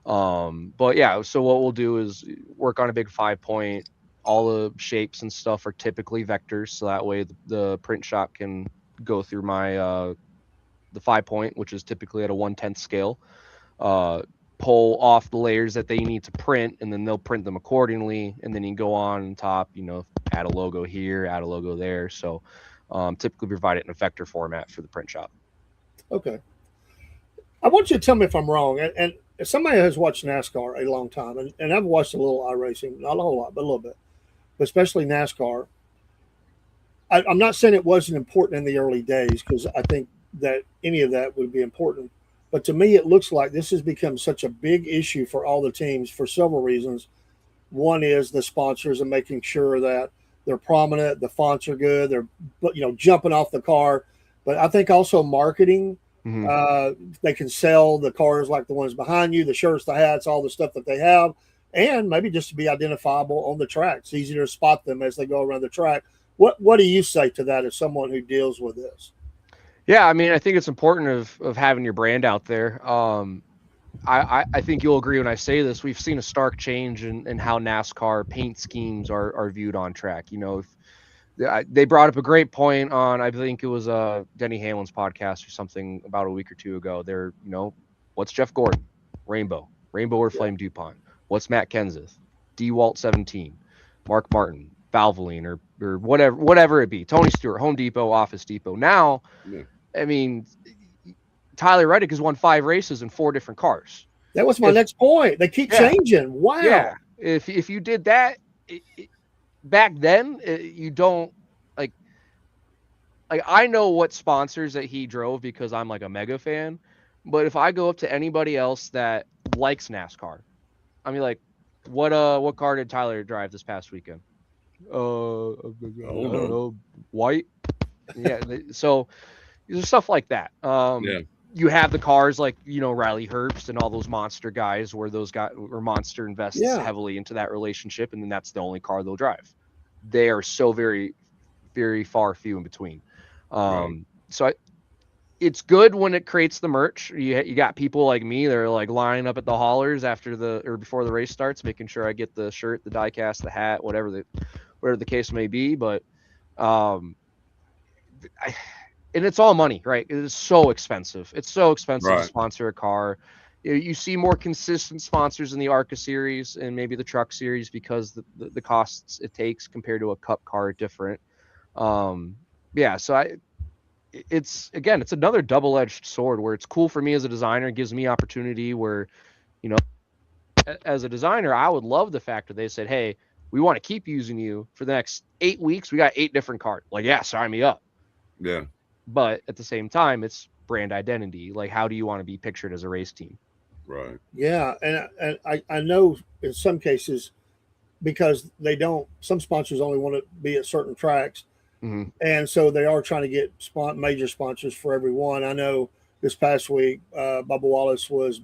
But yeah, so what we'll do is work on a big 5-point. All the shapes and stuff are typically vectors, so that way the print shop can go through my the 5-point, which is typically at a 1/10 scale. Pull off the layers that they need to print, and then they'll print them accordingly. And then you go on top, add a logo here, add a logo there. So typically provide it in a vector format for the print shop. Okay. I want you to tell me if I'm wrong. And if somebody has watched NASCAR a long time, and I've watched a little iRacing, not a whole lot, but a little bit, but especially NASCAR. I'm not saying it wasn't important in the early days because I think that any of that would be important. But to me, it looks like this has become such a big issue for all the teams for several reasons. One is the sponsors and making sure that they're prominent, the fonts are good, they're jumping off the car. But I think also marketing. They can sell the cars like the ones behind you, the shirts, the hats, all the stuff that they have, and maybe just to be identifiable on the track. It's easier to spot them as they go around the track. What do you say to that as someone who deals with this? Yeah, I mean, I think it's important of having your brand out there. I think you'll agree when I say this. We've seen a stark change in how NASCAR paint schemes are viewed on track. They brought up a great point on, I think it was Denny Hamlin's podcast or something about a week or two ago. They're, what's Jeff Gordon? Rainbow or Flame DuPont. What's Matt Kenseth? DeWalt 17. Mark Martin, Valvoline, or whatever it be. Tony Stewart, Home Depot, Office Depot. Now, Yeah. I mean, Tyler Reddick has won 5 races in 4 different cars. That was my next point. They keep changing. Wow. Yeah. If you did that back then, you don't like I know what sponsors that he drove because I'm like a mega fan. But if I go up to anybody else that likes NASCAR, I mean, like, what car did Tyler drive this past weekend? I don't know, white. Yeah. So there's stuff like that. Yeah. You have the cars like, Riley Herbst and all those monster guys where those guys or Monster invests heavily into that relationship. And then that's the only car they'll drive. they are so very, very far few in between. So it's good when it creates the merch. You got people like me that are like lining up at the haulers before the race starts, making sure I get the shirt, the die cast, the hat, whatever the case may be. But and it's all money, right? It is so expensive. It's so expensive to sponsor a car. You see more consistent sponsors in the ARCA series and maybe the truck series because the costs it takes compared to a cup car are different. So it's another double-edged sword where it's cool for me as a designer. It gives me opportunity where, as a designer, I would love the fact that they said, hey, we want to keep using you for the next 8 weeks. We got 8 different cards. Like, yeah, sign me up. Yeah. But at the same time, it's brand identity. Like, how do you want to be pictured as a race team? Right. Yeah. And I know in some cases, because some sponsors only want to be at certain tracks. Mm-hmm. And so they are trying to get major sponsors for everyone. I know this past week, Bubba Wallace was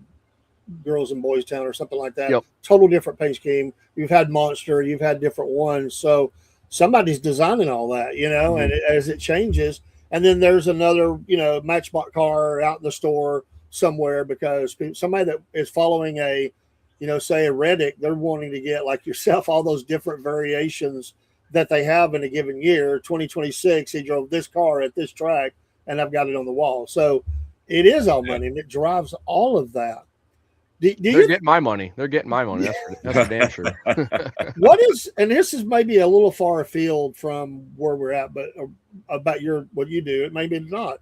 Girls and Boys Town or something like that. Yep. Total different paint scheme. You've had Monster, you've had different ones. So somebody's designing all that, Mm-hmm. and as it changes. And then there's another, Matchbox car out in the store somewhere because somebody that is following say a Reddick, they're wanting to get, like yourself, all those different variations that they have in a given year. 2026, he drove this car at this track, and I've got it on the wall. So it is all money, and it drives all of that. They're getting my money. They're getting my money. That's for damn sure. What is, and this is maybe a little far afield from where we're at, but about what you do, it maybe not.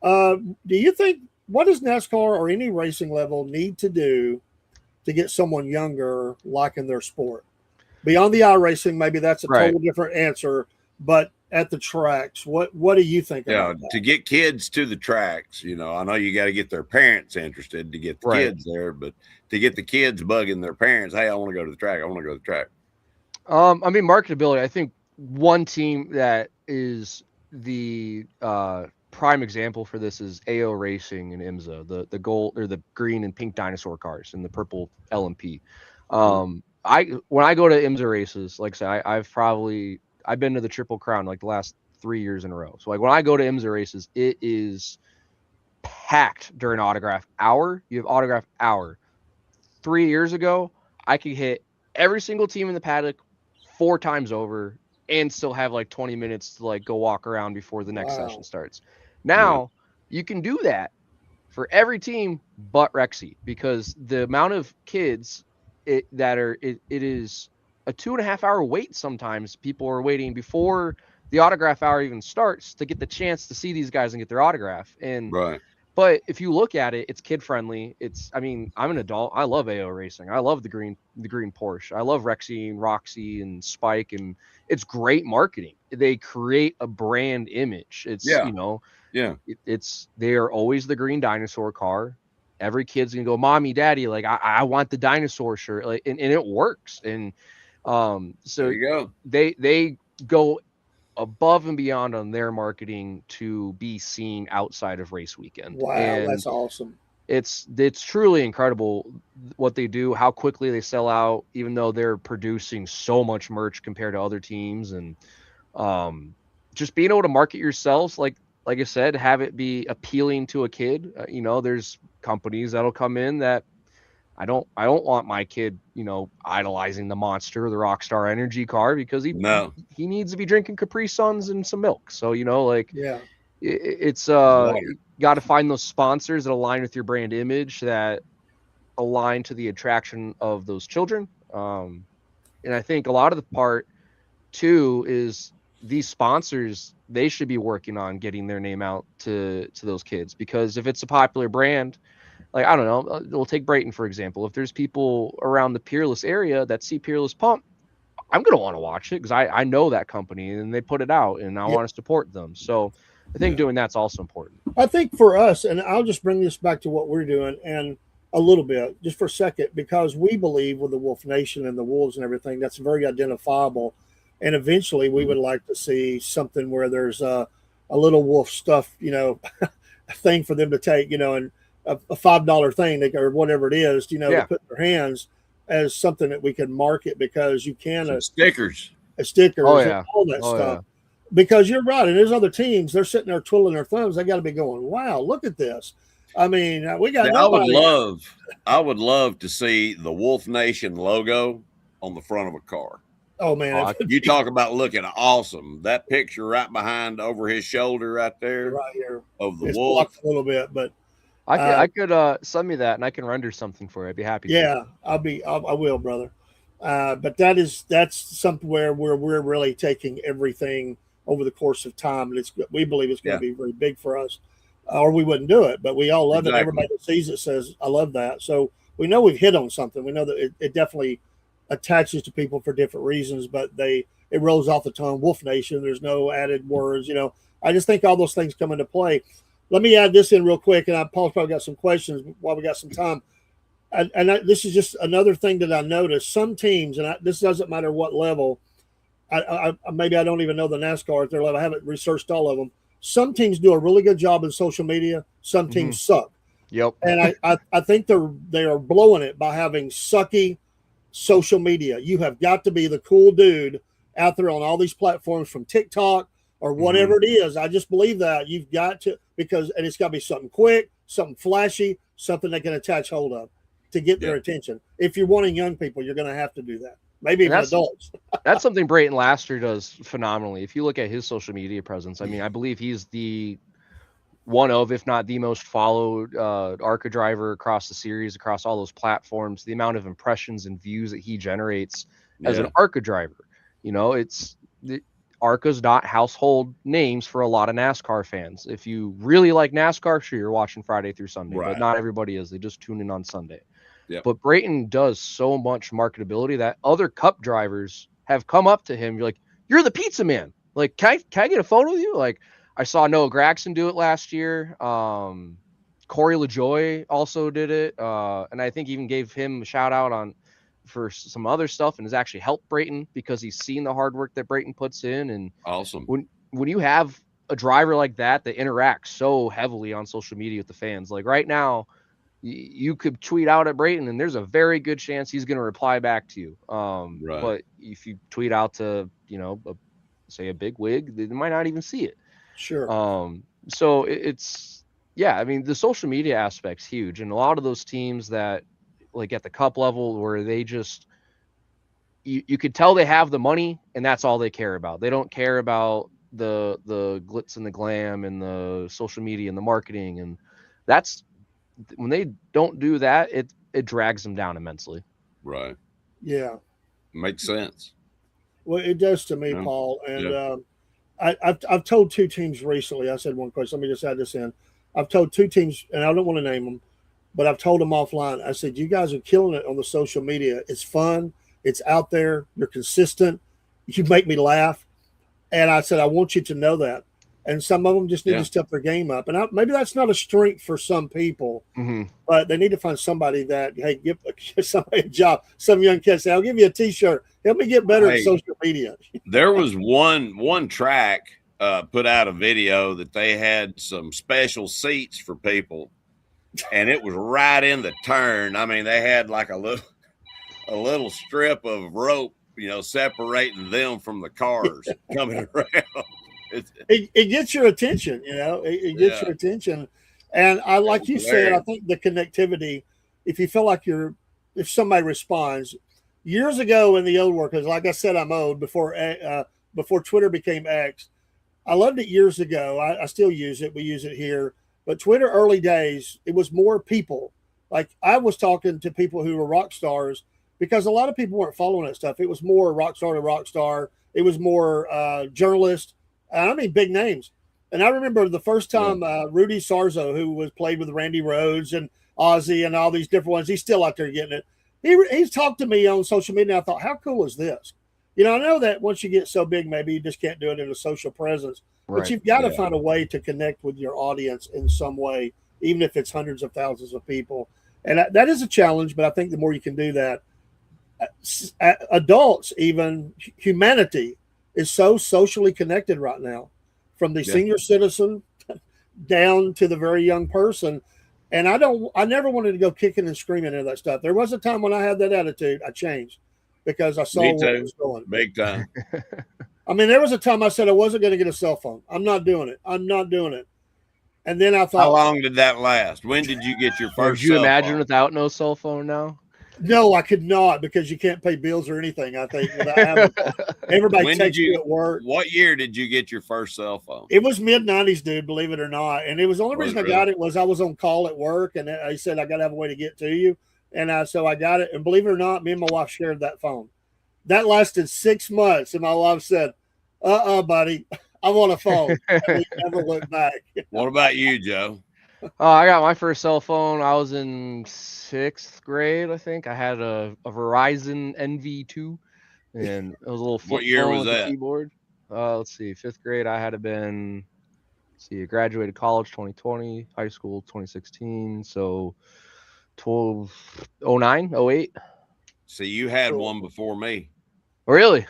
Do you think, what does NASCAR or any racing level need to do to get someone younger liking their sport? Beyond the iRacing, maybe that's a total different answer, but at the tracks, what do you think about that? To get kids to the tracks, I know you got to get their parents interested to get the kids there, but to get the kids bugging their parents, hey, I want to go to the track. I want to go to the track. Marketability, I think one team that is the prime example for this is AO Racing and IMSA, the gold or the green and pink dinosaur cars and the purple LMP. When I go to IMSA races, like I say, I've been to the Triple Crown like the last 3 years in a row. So like when I go to IMSA races, it is packed during autograph hour. You have autograph hour. 3 years ago, I could hit every single team in the paddock 4 times over and still have like 20 minutes to like go walk around before the next session starts. Now you can do that for every team but Rexy, because the amount of kids it is a 2.5 hour wait. Sometimes people are waiting before the autograph hour even starts to get the chance to see these guys and get their autograph. And but if you look at it, it's kid friendly. I'm an adult. I love AO Racing. I love the green Porsche. I love Rexy and Roxy and Spike, and it's great marketing. They create a brand image. They are always the green dinosaur car. Every kid's gonna go, mommy, daddy, like I want the dinosaur shirt, like, and it works. And so there you go. They go above and beyond on their marketing to be seen outside of race weekend. Wow, and that's awesome. It's truly incredible what they do, how quickly they sell out, even though they're producing so much merch compared to other teams. And just being able to market yourselves, like I said, have it be appealing to a kid. There's companies that'll come in that I don't want my kid, idolizing the Monster or the Rockstar Energy car, because he needs to be drinking Capri Suns and some milk. So, it's you got to find those sponsors that align with your brand image, that align to the attraction of those children. And I think a lot of the part too is these sponsors, they should be working on getting their name out to those kids, because if it's a popular brand, like, I don't know, we'll take Brayton, for example. If there's people around the Peerless area that see Peerless Pump, I'm going to want to watch it because I know that company and they put it out and I want to support them. So I think doing that's also important. I think for us, and I'll just bring this back to what we're doing and a little bit, just for a second, because we believe with the Wolf Nation and the Wolves and everything, that's very identifiable. And eventually we would like to see something where there's a little wolf stuff, thing for them to take, and a $5 thing or whatever it is, to put in their hands as something that we can market, because you can stickers. stickers, Oh and yeah. all that Oh stuff. yeah. Because you're right, and there's other teams. They're sitting there twiddling their thumbs. They got to be going, "Wow, look at this." I mean, we got Now, nobody. I would love to see the Wolf Nation logo on the front of a car. Oh man, Oh, it would You be talk about looking awesome. That picture right behind over his shoulder right there right here. of the It's wolf. blocked a little bit, but I could send me that and I can render something for you. I'd be happy to. yeah, I will, brother. But that's somewhere where we're really taking everything over the course of time, and we believe it's going to Yeah. be very big for us, or we wouldn't do it. But we all love it. Exactly. Everybody that sees it says, "I love that." So we know we've hit on something. We know that it definitely attaches to people for different reasons, but it rolls off the tongue. Wolf Nation. There's no added words. I just think all those things come into play. Let me add this in real quick, and Paul's probably got some questions while we got some time. This is just another thing that I noticed. Some teams, and this doesn't matter what level. Maybe I don't even know the NASCAR at their level. I haven't researched all of them. Some teams do a really good job in social media. Some teams suck. Yep. And I think they are blowing it by having sucky social media. You have got to be the cool dude out there on all these platforms, from TikTok or whatever it is. I just believe that you've got to, and it's got to be something quick, something flashy, something they can attach hold of to get their attention. If you're wanting young people, you're going to have to do that. Maybe even adults. That's something Brayton Laster does phenomenally. If you look at his social media presence, I mean, I believe he's the one of, if not the most followed ARCA driver across the series, across all those platforms. The amount of impressions and views that he generates as an ARCA driver, ARCA's not household names for a lot of NASCAR fans. If you really like NASCAR, sure, you're watching Friday through Sunday, but not everybody is. They just tune in on Sunday. Yep. But Brayton does so much marketability that other Cup drivers have come up to him. You're like, you're the pizza man. Like, can I get a photo with you? Like, I saw Noah Gragson do it last year. Corey LaJoy also did it. And I think even gave him a shout out for some other stuff, and has actually helped Brayton because he's seen the hard work that Brayton puts in. And awesome. When you have a driver like that interacts so heavily on social media with the fans, like right now, you could tweet out at Brayton and there's a very good chance he's going to reply back to you. But if you tweet out to, say a big wig, they might not even see it. Sure. So I mean, the social media aspect's huge. And a lot of those teams that, like at the Cup level, where they just, you could tell they have the money and that's all they care about. They don't care about the glitz and the glam and the social media and the marketing. And that's, when they don't do that, it drags them down immensely. Right. Yeah. Makes sense. Well, it does to me, Paul. And I've told two teams recently. I said one question. Let me just add this in. I've told two teams, and I don't want to name them, but I've told them offline. I said, you guys are killing it on the social media. It's fun. It's out there. You're consistent. You make me laugh. And I said, I want you to know that. And some of them just need to step their game up. And maybe that's not a strength for some people, but they need to find somebody that, hey, give somebody a job. Some young kids say, I'll give you a T-shirt. Help me get better at social media. There was one track put out a video that they had some special seats for people, and it was right in the turn. I mean, they had like a little strip of rope, separating them from the cars coming around. It gets your attention, it gets your attention. And like you said, I think the connectivity, if you feel like if somebody responds, years ago in the old work, because like I said, I'm old, before Twitter became X, I loved it years ago. I still use it. We use it here. But Twitter early days, it was more people. Like I was talking to people who were rock stars, because a lot of people weren't following that stuff. It was more rock star to rock star. It was more journalist. I mean, big names. And I remember the first time Rudy Sarzo, who played with Randy Rhoads and Ozzy and all these different ones, he's still out there getting it. He's talked to me on social media. And I thought, how cool is this? I know that once you get so big, maybe you just can't do it in a social presence. Right. But you've got to find a way to connect with your audience in some way, even if it's hundreds of thousands of people. And that is a challenge, but I think the more you can do that, adults, even humanity, is so socially connected right now, from the senior citizen down to the very young person. And I never wanted to go kicking and screaming into that stuff. There was a time when I had that attitude. I changed. because I saw Me where it too. was going. Big time. I mean, there was a time I said I wasn't going to get a cell phone. I'm not doing it. I'm not doing it. And then I How thought, long did that last? When did you get your Could first you cell imagine phone? without no cell phone now? no, I could not, because you can't pay bills or anything, I think, without having one. Everybody When did texts you you? at work. What year did you get your first cell phone? It was mid-90s, dude, believe it or not. And it was the only Was reason it I got really? it was I was on call at work, and I said, I got to have a way to get to you. And so I got it. And believe it or not, me and my wife shared that phone. That lasted 6 months. And my wife said, buddy, I want a phone. And we never looked back. What about you, Joe? I got my first cell phone. I was in 6th grade, I think. I had a Verizon NV2, and it was a little flip What year phone was with a that? keyboard. Let's see, 5th grade, I had to been, I graduated college 2020, high school 2016, so 12, 09, 08. See, you had one before me. Really?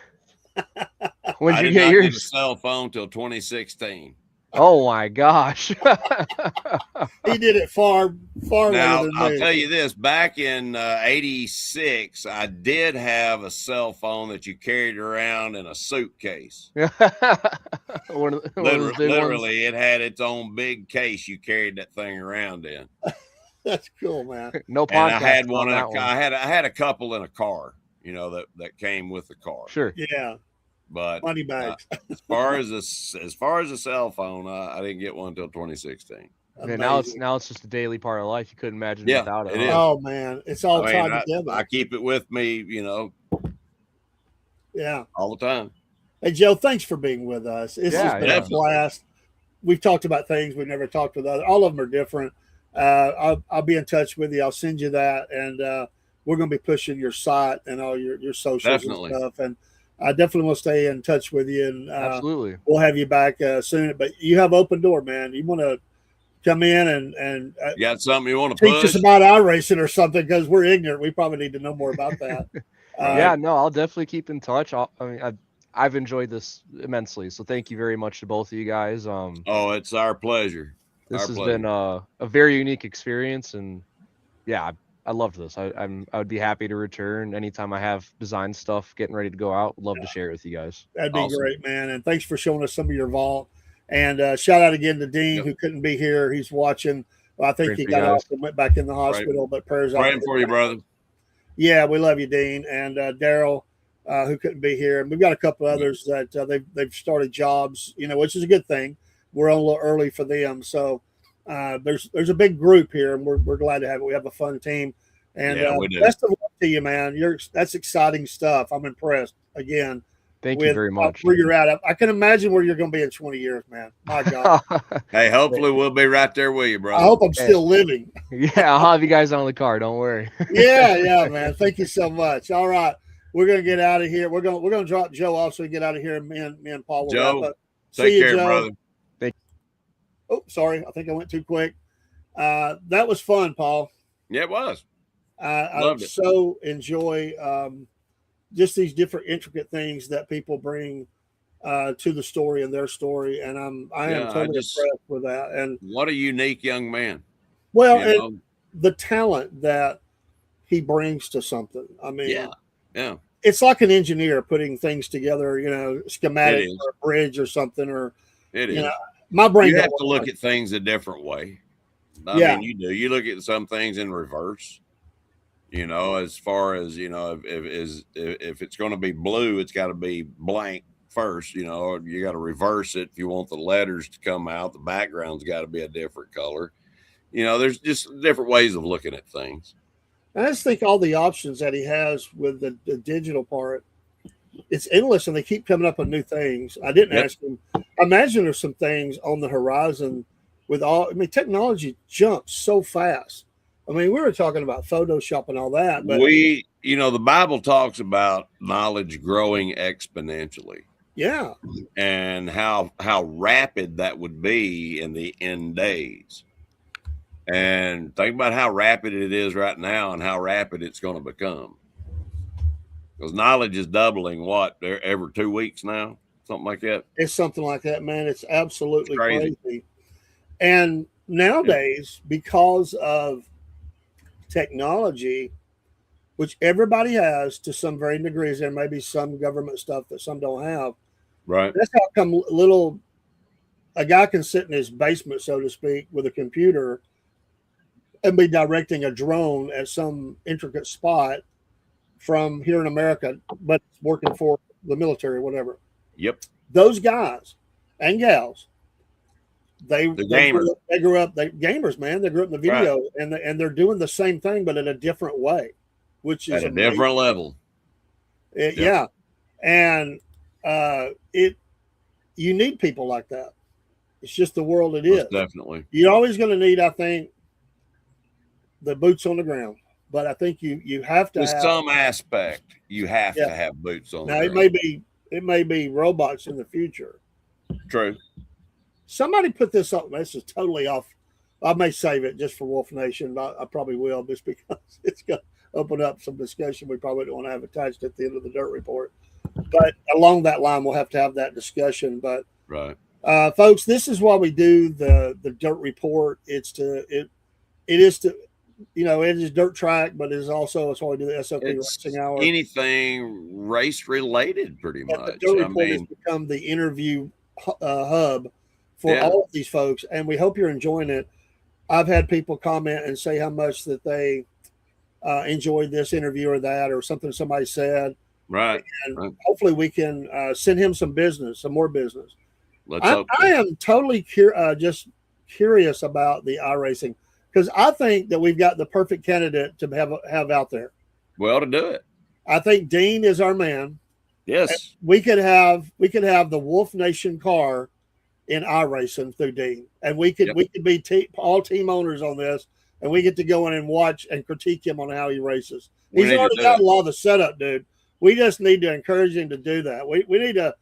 When I did you did get not get a yours? cell phone till 2016. Oh my gosh. He did it far later Now, than I'll me. tell you this, back in 86, I did have a cell phone that you carried around in a suitcase. one of those big ones. Literally, it had its own big case you carried that thing around in. That's cool, man. No And I podcast had one on in that a, one. I had a couple in a car, that came with the car. Sure. Yeah, But money bags. as far as a cell phone, I didn't get one until 2016. Yeah, Amazing. now it's just a daily part of life. You couldn't imagine Yeah, without it. it huh? is. Oh man, it's all tied together. I keep it with me, Yeah. all the time. Hey Joe, thanks for being with us. It's Yeah, just been a definitely. blast. We've talked about things we've never talked with others. All of them are different. I'll be in touch with you. I'll send you that, and we're going to be pushing your site and all your socials Definitely. and stuff. And I definitely will stay in touch with you, and Absolutely. we'll have you back soon. But you have open door, man. You want to come in and You got something you want to teach push? us about iRacing or something, because we're ignorant. We probably need to know more about that. Yeah, no, I'll definitely keep in touch. I've enjoyed this immensely, so thank you very much to both of you guys. Oh, it's our pleasure. This Our has pleasure. been a very unique experience, and yeah, I loved this. I would be happy to return anytime I have design stuff getting ready to go out. Would love to share it with you guys. That'd be Awesome. great, man. And thanks for showing us some of your vault. And shout out again to Dean, Yep. who couldn't be here. He's watching. Well, I think Praying he for you got guys. off and went back in the hospital, but prayers out. Praying for you, brother. Yeah, we love you, Dean. And Daryl, who couldn't be here. And we've got a couple others that they've started jobs, which is a good thing. We're a little early for them. So there's a big group here, and we're glad to have it. We have a fun team. And Yeah, we do. best of luck to you, man. That's exciting stuff. I'm impressed again. Thank you very much. Where you're at. I can imagine where you're going to be in 20 years, man. My God. Hey, hopefully we'll be right there with you, I brother. hope I'm still living. Yeah, I'll have you guys on the car. Don't worry. Yeah, man. Thank you so much. All right. We're going to get out of here. We're going to drop Joe off so we get out of here. Me and Paul will Joe, wrap up. Take See you, care, Joe. brother. Oh, sorry. I think I went too quick. That was fun, Paul. Yeah, it was. I Loved it. so enjoy just these different intricate things that people bring to the story and their story, and I am totally impressed with that. And what a unique young man. well, you and know? the talent that he brings to something. I mean, Yeah. it's like an engineer putting things together. Schematic It is. for a bridge or something, or It is. my brain. You have don't to work look at things a different way. I Yeah. mean, you do. You look at some things in reverse. As far as if it's going to be blue, it's got to be blank first. Or you got to reverse it if you want the letters to come out. The background's got to be a different color. There's just different ways of looking at things. I just think all the options that he has with the digital part, it's endless, and they keep coming up with new things. I didn't ask him. I imagine there's some things on the horizon with all. I mean, technology jumps so fast. I mean, we were talking about Photoshop and all that, but the Bible talks about knowledge growing exponentially. yeah, And how rapid that would be in the end days. And think about how rapid it is right now and how rapid it's going to become. Because knowledge is doubling, every 2 weeks now? Something like that. it's something like that, man. It's absolutely It's crazy. And nowadays, because of technology, which everybody has to some varying degrees. There may be some government stuff that some don't have. Right. That's how come a guy can sit in his basement, so to speak, with a computer and be directing a drone at some intricate spot from here in America, but working for the military or whatever. Yep. Those guys and gals, they gamers. They grew up gamers, man. They grew up in the video, right. and they're doing the same thing, but in a different way, which is at a different level. Yeah, and you need people like that. It's just the world it is. Definitely. You're always going to need, I think, the boots on the ground. But I think you have to have some aspect. You have to have boots on. Now the ground. it may be robots in the future. True. Somebody put this up. This is totally off. I may save it just for Wolf Nation. But I probably will, just because it's going to open up some discussion we probably don't want to have attached at the end of the Dirt Report. But along that line, we'll have to have that discussion. But right, folks, this is why we do the Dirt Report. It is dirt track, but it's also it's why we do the SOP Racing Hour. Anything race related, pretty much. The Dirt Report has become the interview hub for all of these folks, and we hope you're enjoying it. I've had people comment and say how much that they enjoyed this interview or that, or something somebody said. Right. And hopefully we can send him some more business. I am totally just curious about the iRacing, because I think that we've got the perfect candidate to have out there. Well, to do it. I think Dean is our man. Yes. And we could have the Wolf Nation car in iRacing through Dean, and we could be all team owners on this, and we get to go in and watch and critique him on how he races. He's already got a lot of the setup, dude. We just need to encourage him to do that. We need to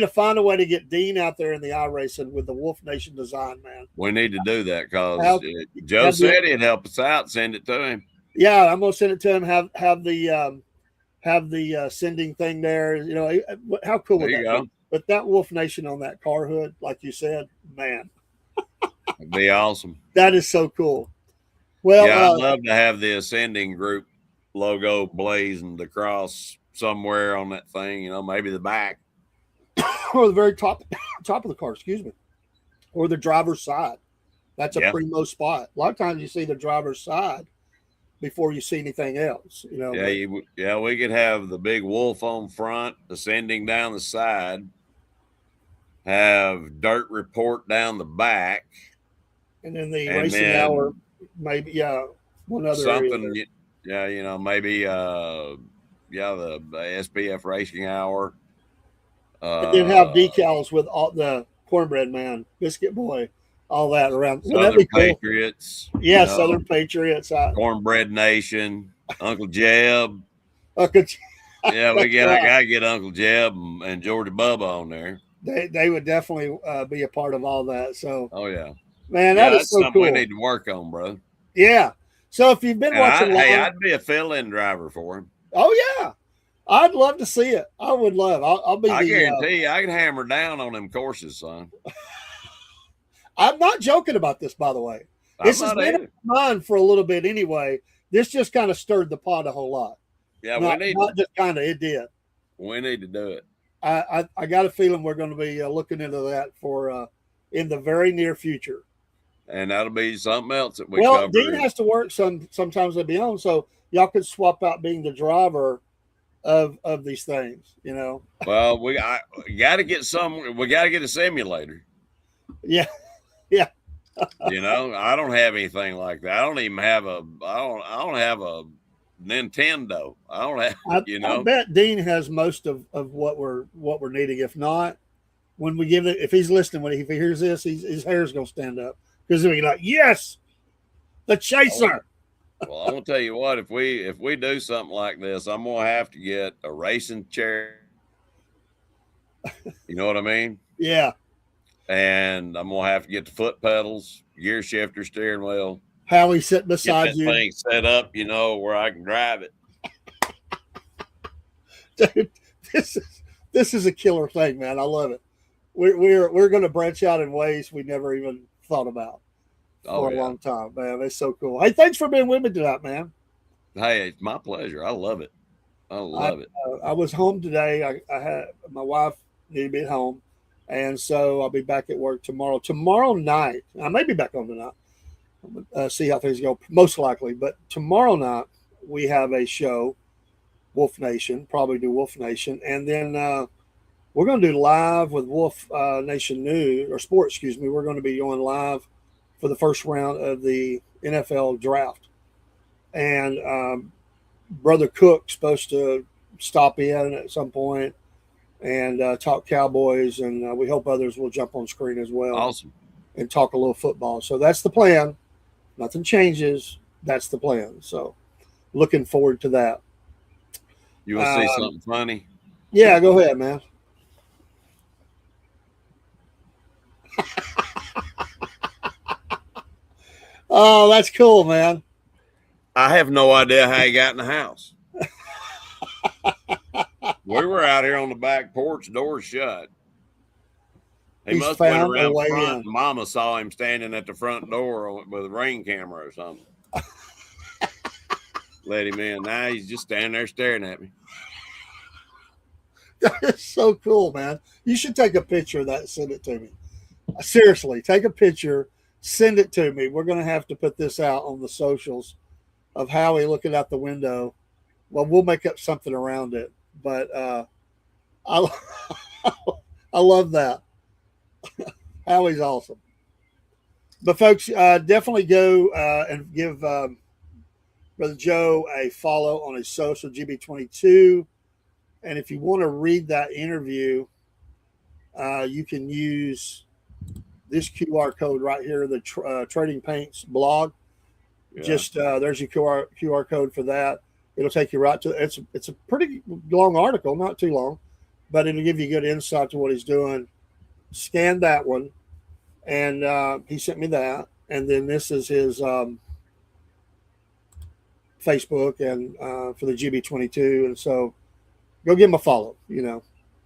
find a way to get Dean out there in the iRacing with the Wolf Nation design, man. We need to do that because Joe said he'd help us out. Send it to him. Yeah, I'm gonna send it to him. Have the sending thing there. You know, how cool would that be? But that Wolf Nation on that car hood, like you said, man, it'd be awesome. That is so cool. Well, I'd love to have the Ascending Group logo blazoned across somewhere on that thing. You know, maybe the back. Or the very top of the car, excuse me, or the driver's side. That's a primo spot. A lot of times you see the driver's side before you see anything else. You know. We could have the big wolf on front, Ascending down the side, have Dirt Report down the back, and then the Racing Hour, maybe one other something. Maybe the SPF Racing Hour. And then have decals with all the Cornbread Man, Biscuit Boy, all that around. Southern Patriots. Yeah, Southern Patriots. Cornbread Nation, Uncle Jeb. I gotta get Uncle Jeb and Georgia Bubba on there. They would definitely be a part of all that. So, man, that's so something cool. We need to work on, bro. Yeah. So if you've been watching, I'd be a fill-in driver for him. Oh yeah. I'd love to see it. I would love. I'll be. I guarantee you, I can hammer down on them courses, son. I'm not joking about this, by the way. This has been in my mind for a little bit anyway. This just kind of stirred the pot a whole lot. Yeah, it did. We need to do it. I got a feeling we're going to be looking into that for in the very near future. And that'll be something else that we cover. Well, Dean has to work sometimes at beyond, so y'all could swap out being the driver of these things, you know. Well, we got to get we got to get a simulator. Yeah. You know, I don't have anything like that. I don't even have I don't have a Nintendo. I don't have. I bet Dean has most of what we're needing. If not, when we give it, if he's listening, if he hears this, his hair's gonna stand up because he'll be like, "Yes, the chaser." Well, I'm gonna tell you what. If we do something like this, I'm gonna have to get a racing chair. You know what I mean? Yeah. And I'm gonna have to get the foot pedals, gear shifter, steering wheel. Howie sitting beside get that thing set up, where I can drive it. Dude, this is a killer thing, man. I love it. We're gonna branch out in ways we never even thought about for a long time, man. It's so cool. Hey, thanks for being with me tonight, man. Hey, it's my pleasure. I love it. I love it. I was home today. I had my wife needed me at home, and so I'll be back at work tomorrow. Tomorrow night, I may be back on tonight. See how things go. Most likely, but tomorrow night we have a show, Wolf Nation. Probably do Wolf Nation, and then we're going to do live with Wolf Nation News or Sports. Excuse me. We're going to be going live for the first round of the NFL draft, and Brother Cook's supposed to stop in at some point and talk Cowboys, and we hope others will jump on screen as well. Awesome. And talk a little football. So that's the plan. Nothing changes. That's the plan. So looking forward to that. You want to see something funny? Yeah, go ahead, man. Oh, that's cool, man. I have no idea how he got in the house. We were out here on the back porch, door shut. He must have went around front. Mama saw him standing at the front door with a ring camera or something. Let him in. Now he's just standing there staring at me. That is so cool, man. You should take a picture of that and send it to me. Seriously, take a picture, send it to me. We're going to have to put this out on the socials of Howie looking out the window. Well, we'll make up something around it, but I love that. Howie's awesome. But folks, definitely go and give Brother Joe a follow on his social, GB22. And if you want to read that interview, you can use this QR code right here, the Trading Paints blog. Yeah. Just there's your QR code for that. It'll take you right to it's a pretty long article, not too long, but it'll give you good insight to what he's doing. Scan that one, and he sent me that. And then this is his Facebook and for the GB22, and so go give him a follow.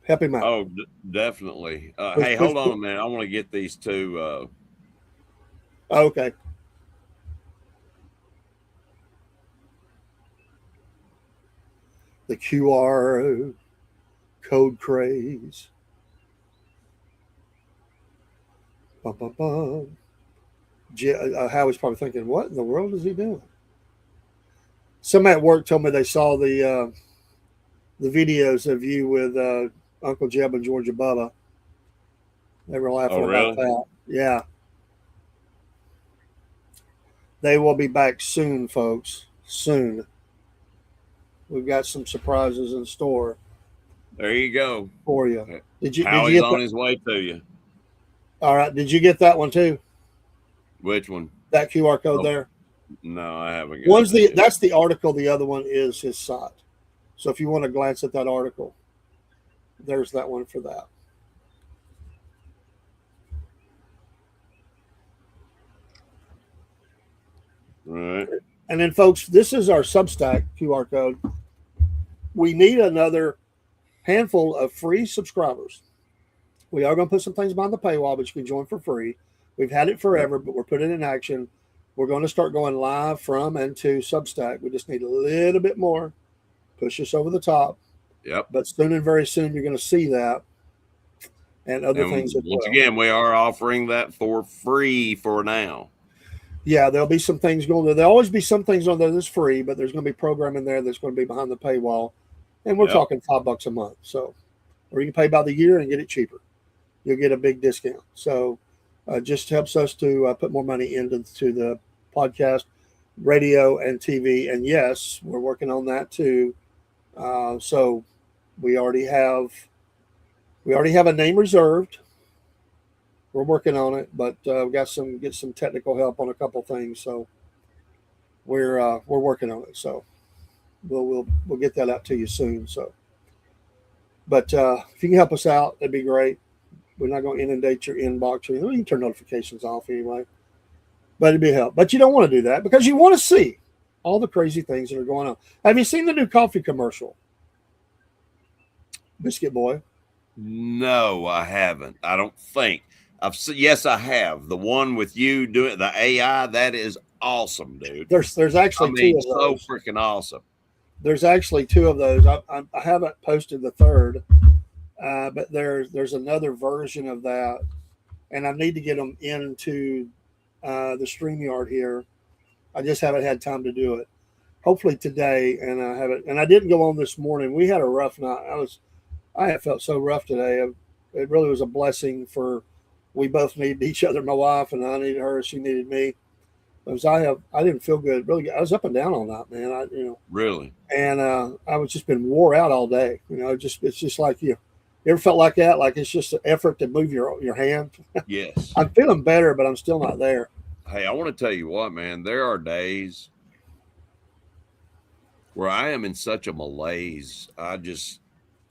Help him out. Oh, definitely. Hey, hold on a minute. I want to get these two. Okay. The QR code craze. Bum, bum, bum. Howie's probably thinking, what in the world is he doing? Somebody at work told me they saw the videos of you with Uncle Jeb and Georgia Bubba. They were laughing about that. Yeah. They will be back soon, folks. Soon. We've got some surprises in store. There you go. For you. Howie's get on his way to you. All right. Did you get that one too? Which one? That QR code there? No, I haven't got it. That's the article. The other one is his site. So if you want to glance at that article, there's that one for that. All right. And then, folks, this is our Substack QR code. We need another handful of free subscribers. We are going to put some things behind the paywall, but you can join for free. We've had it forever, but we're putting it in action. We're going to start going live from and to Substack. We just need a little bit more. Push us over the top. Yep. But soon and very soon, you're going to see that and other things as well. Once again, we are offering that for free for now. Yeah, there'll be some things going there. There'll always be some things on there that's free, but there's going to be programming there that's going to be behind the paywall. And we're talking $5 a month. So, or you can pay by the year and get it cheaper. You'll get a big discount. So, just helps us to put more money into the podcast, radio, and TV. And yes, we're working on that too. So, we already have a name reserved. We're working on it, but we've got get some technical help on a couple things. So we're working on it. So we'll get that out to you soon. So, but if you can help us out, that'd be great. We're not going to inundate your inbox or anything. You can turn notifications off anyway, but it'd be help. But you don't want to do that because you want to see all the crazy things that are going on. Have you seen the new coffee commercial, Biscuit Boy? No, I haven't. I don't think. Yes, I have. The one with you doing the AI, that is awesome, dude. There's actually two of so those. freaking awesome. There's actually two of those. I haven't posted the third, but there's another version of that, and I need to get them into the StreamYard here. I just haven't had time to do it. Hopefully today, and I haven't. And I didn't go on this morning. We had a rough night. I have felt so rough today. It really was a blessing for. We both needed each other. My wife and I needed her. She needed me. Because I didn't feel good. Really, I was up and down all night, man. Really. And I was just been wore out all day. It's just like you ever felt like that? Like it's just an effort to move your hand. Yes. I'm feeling better, but I'm still not there. Hey, I want to tell you what, man. There are days where I am in such a malaise. I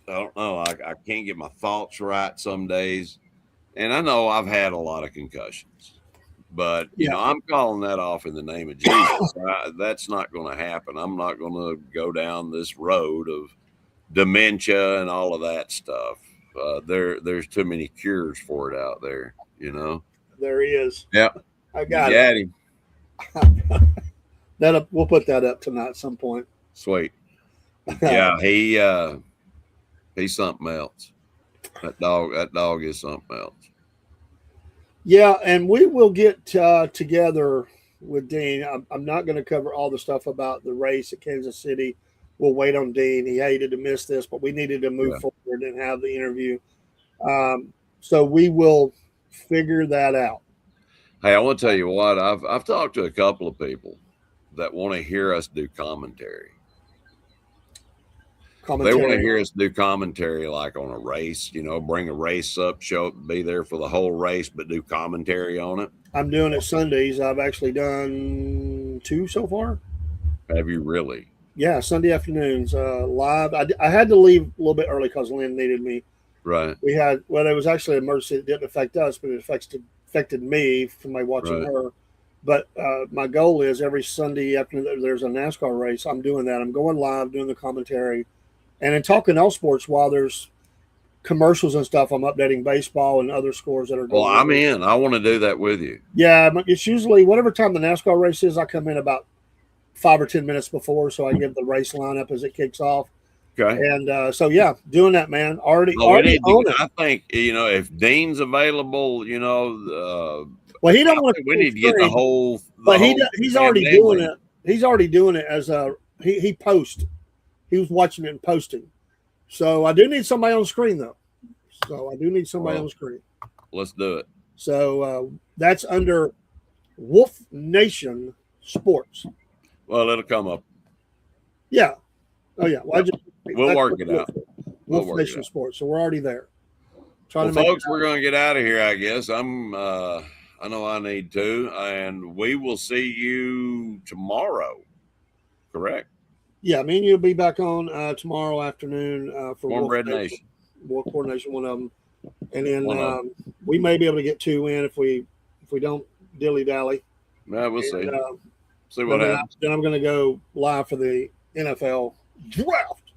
don't know. I can't get my thoughts right some days. And I know I've had a lot of concussions, but I'm calling that off in the name of Jesus. That's not going to happen. I'm not going to go down this road of dementia and all of that stuff. There's too many cures for it out there, There he is. Yep. I got it. We'll put that up tonight at some point. Sweet. Yeah, he's something else. That dog is something else. Yeah, and we will get together with Dean. I'm not going to cover all the stuff about the race at Kansas City. We'll wait on Dean. He hated to miss this, but we needed to move forward and have the interview. So we will figure that out. Hey, I want to tell you what, I've talked to a couple of people that want to hear us do commentary. They want to hear us do commentary like on a race, bring a race up, be there for the whole race, but do commentary on it. I'm doing it Sundays. I've actually done 2 so far. Have you really? Yeah, Sunday afternoons live. I had to leave a little bit early because Lynn needed me. Right. It was actually an emergency. It didn't affect us, but it affected me from my watching her. But my goal is every Sunday afternoon there's a NASCAR race. I'm doing that. I'm going live, doing the commentary. And in talking all sports, while there's commercials and stuff, I'm updating baseball and other scores that are going on. Well, I'm in. I want to do that with you. Yeah, it's usually whatever time the NASCAR race is, I come in about 5 or 10 minutes before, so I give the race lineup as it kicks off. Okay. And so, doing that, man. Already own it. I think, if Dean's available, well, he don't want to. We need to get the whole. But he's already doing it. He's already doing it as he posts. He was watching it and posting. So I do need somebody on screen, though. On screen. Let's do it. So that's under Wolf Nation Sports. Well, it'll come up. Yeah. Oh, yeah. Well, we'll work it out. Wolf Nation Sports. So we're already there. Folks, we're going to get out of here, I guess. I know I need to. And we will see you tomorrow. Correct? Yeah, me and you'll be back on tomorrow afternoon for Cornbread Nation. Wolf Coordination, one of them. And then we may be able to get 2 in if we don't dilly-dally. Yeah, we'll see. See what happens. Then I'm going to go live for the NFL draft.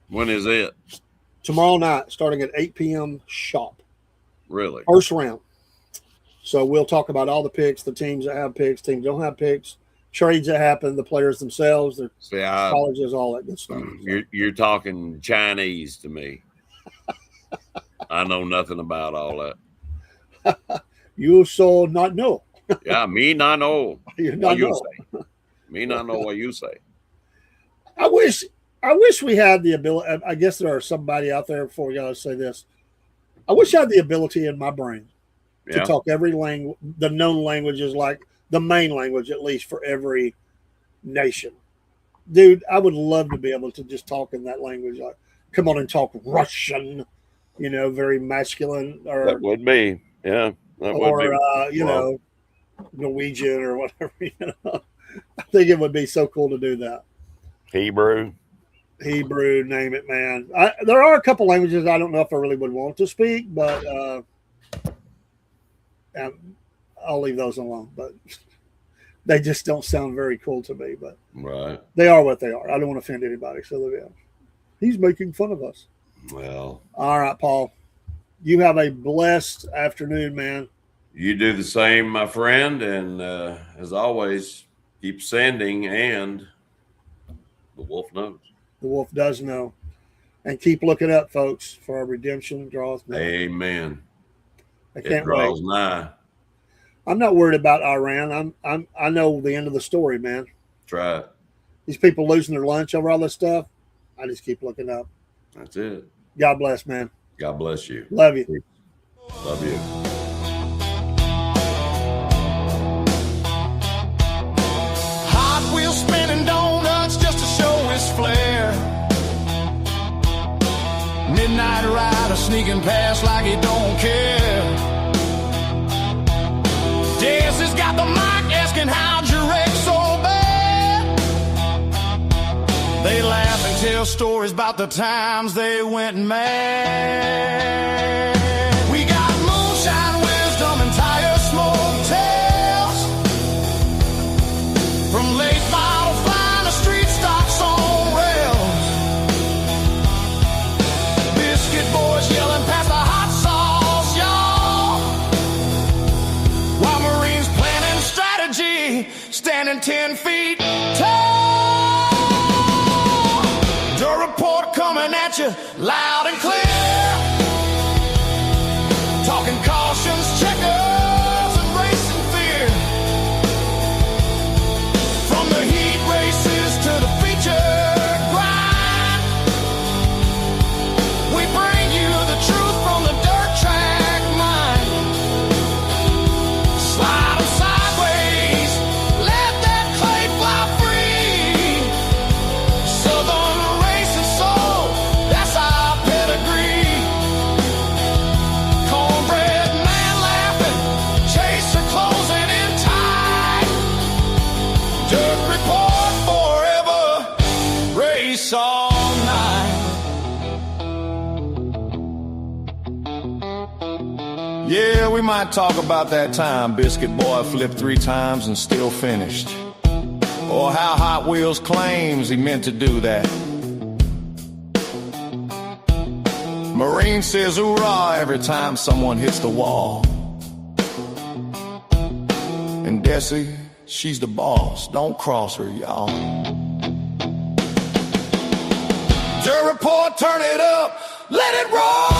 When is it? Tomorrow night, starting at 8 p.m. sharp. Really? First round. So we'll talk about all the picks, the teams that have picks, teams don't have picks, trades that happen, the players themselves, their colleges, all that good stuff. You're talking Chinese to me. I know nothing about all that. You so not know. Yeah, me not know. You not know. Say. Me not know what you say. I wish we had the ability. I guess there are somebody out there before we gotta say this. I wish I had the ability in my brain to talk every language, the known languages, like the main language, at least for every nation. Dude, I would love to be able to just talk in that language. Like, come on and talk Russian, very masculine. Or that would be, yeah. That would be. Norwegian or whatever. I think it would be so cool to do that. Hebrew, name it, man. There are a couple languages I don't know if I really would want to speak, but I'll leave those alone. But they just don't sound very cool to me. But they are what they are. I don't want to offend anybody. So he's making fun of us. Well, all right, Paul. You have a blessed afternoon, man. You do the same, my friend, and as always, keep sending, and the wolf knows. The wolf does know. And keep looking up, folks, for our redemption draws nigh. Amen. I can't It draws wait. nigh. I'm not worried about Iran. I know the end of the story, man. Try it. These people losing their lunch over all this stuff. I just keep looking up. That's it. God bless, man. God bless you. Love you. Love you. Hot Wheels spinning donuts just to show his flair. Midnight rider sneaking past like he don't care. Dez has got the mic asking how'd you wreck so bad. They laugh and tell stories about the times they went mad. We got moonshine wisdom and tire smoke tales. From late model flying to street stocks on rails. Biscuit boys yelling past the hot sauce, y'all. While Marines planning strategy, standing 10 feet tall. Your report coming at you loud and clear. Talking cautions, checkers, and racing fear. From the heat races to the feature grind, we bring you the truth from the dirt track mind. Slide 'em sideways, let that clay fly free. Southern racing soul, that's our pedigree. Cornbread man laughing, chaser closing in tight. Dirt report forever, race all night. Yeah, we might talk about that time Biscuit Boy flipped 3 times and still finished. Or how Hot Wheels claims he meant to do that. Marine says hoorah every time someone hits the wall. And Desi, she's the boss. Don't cross her, y'all. Your report, turn it up, let it roll.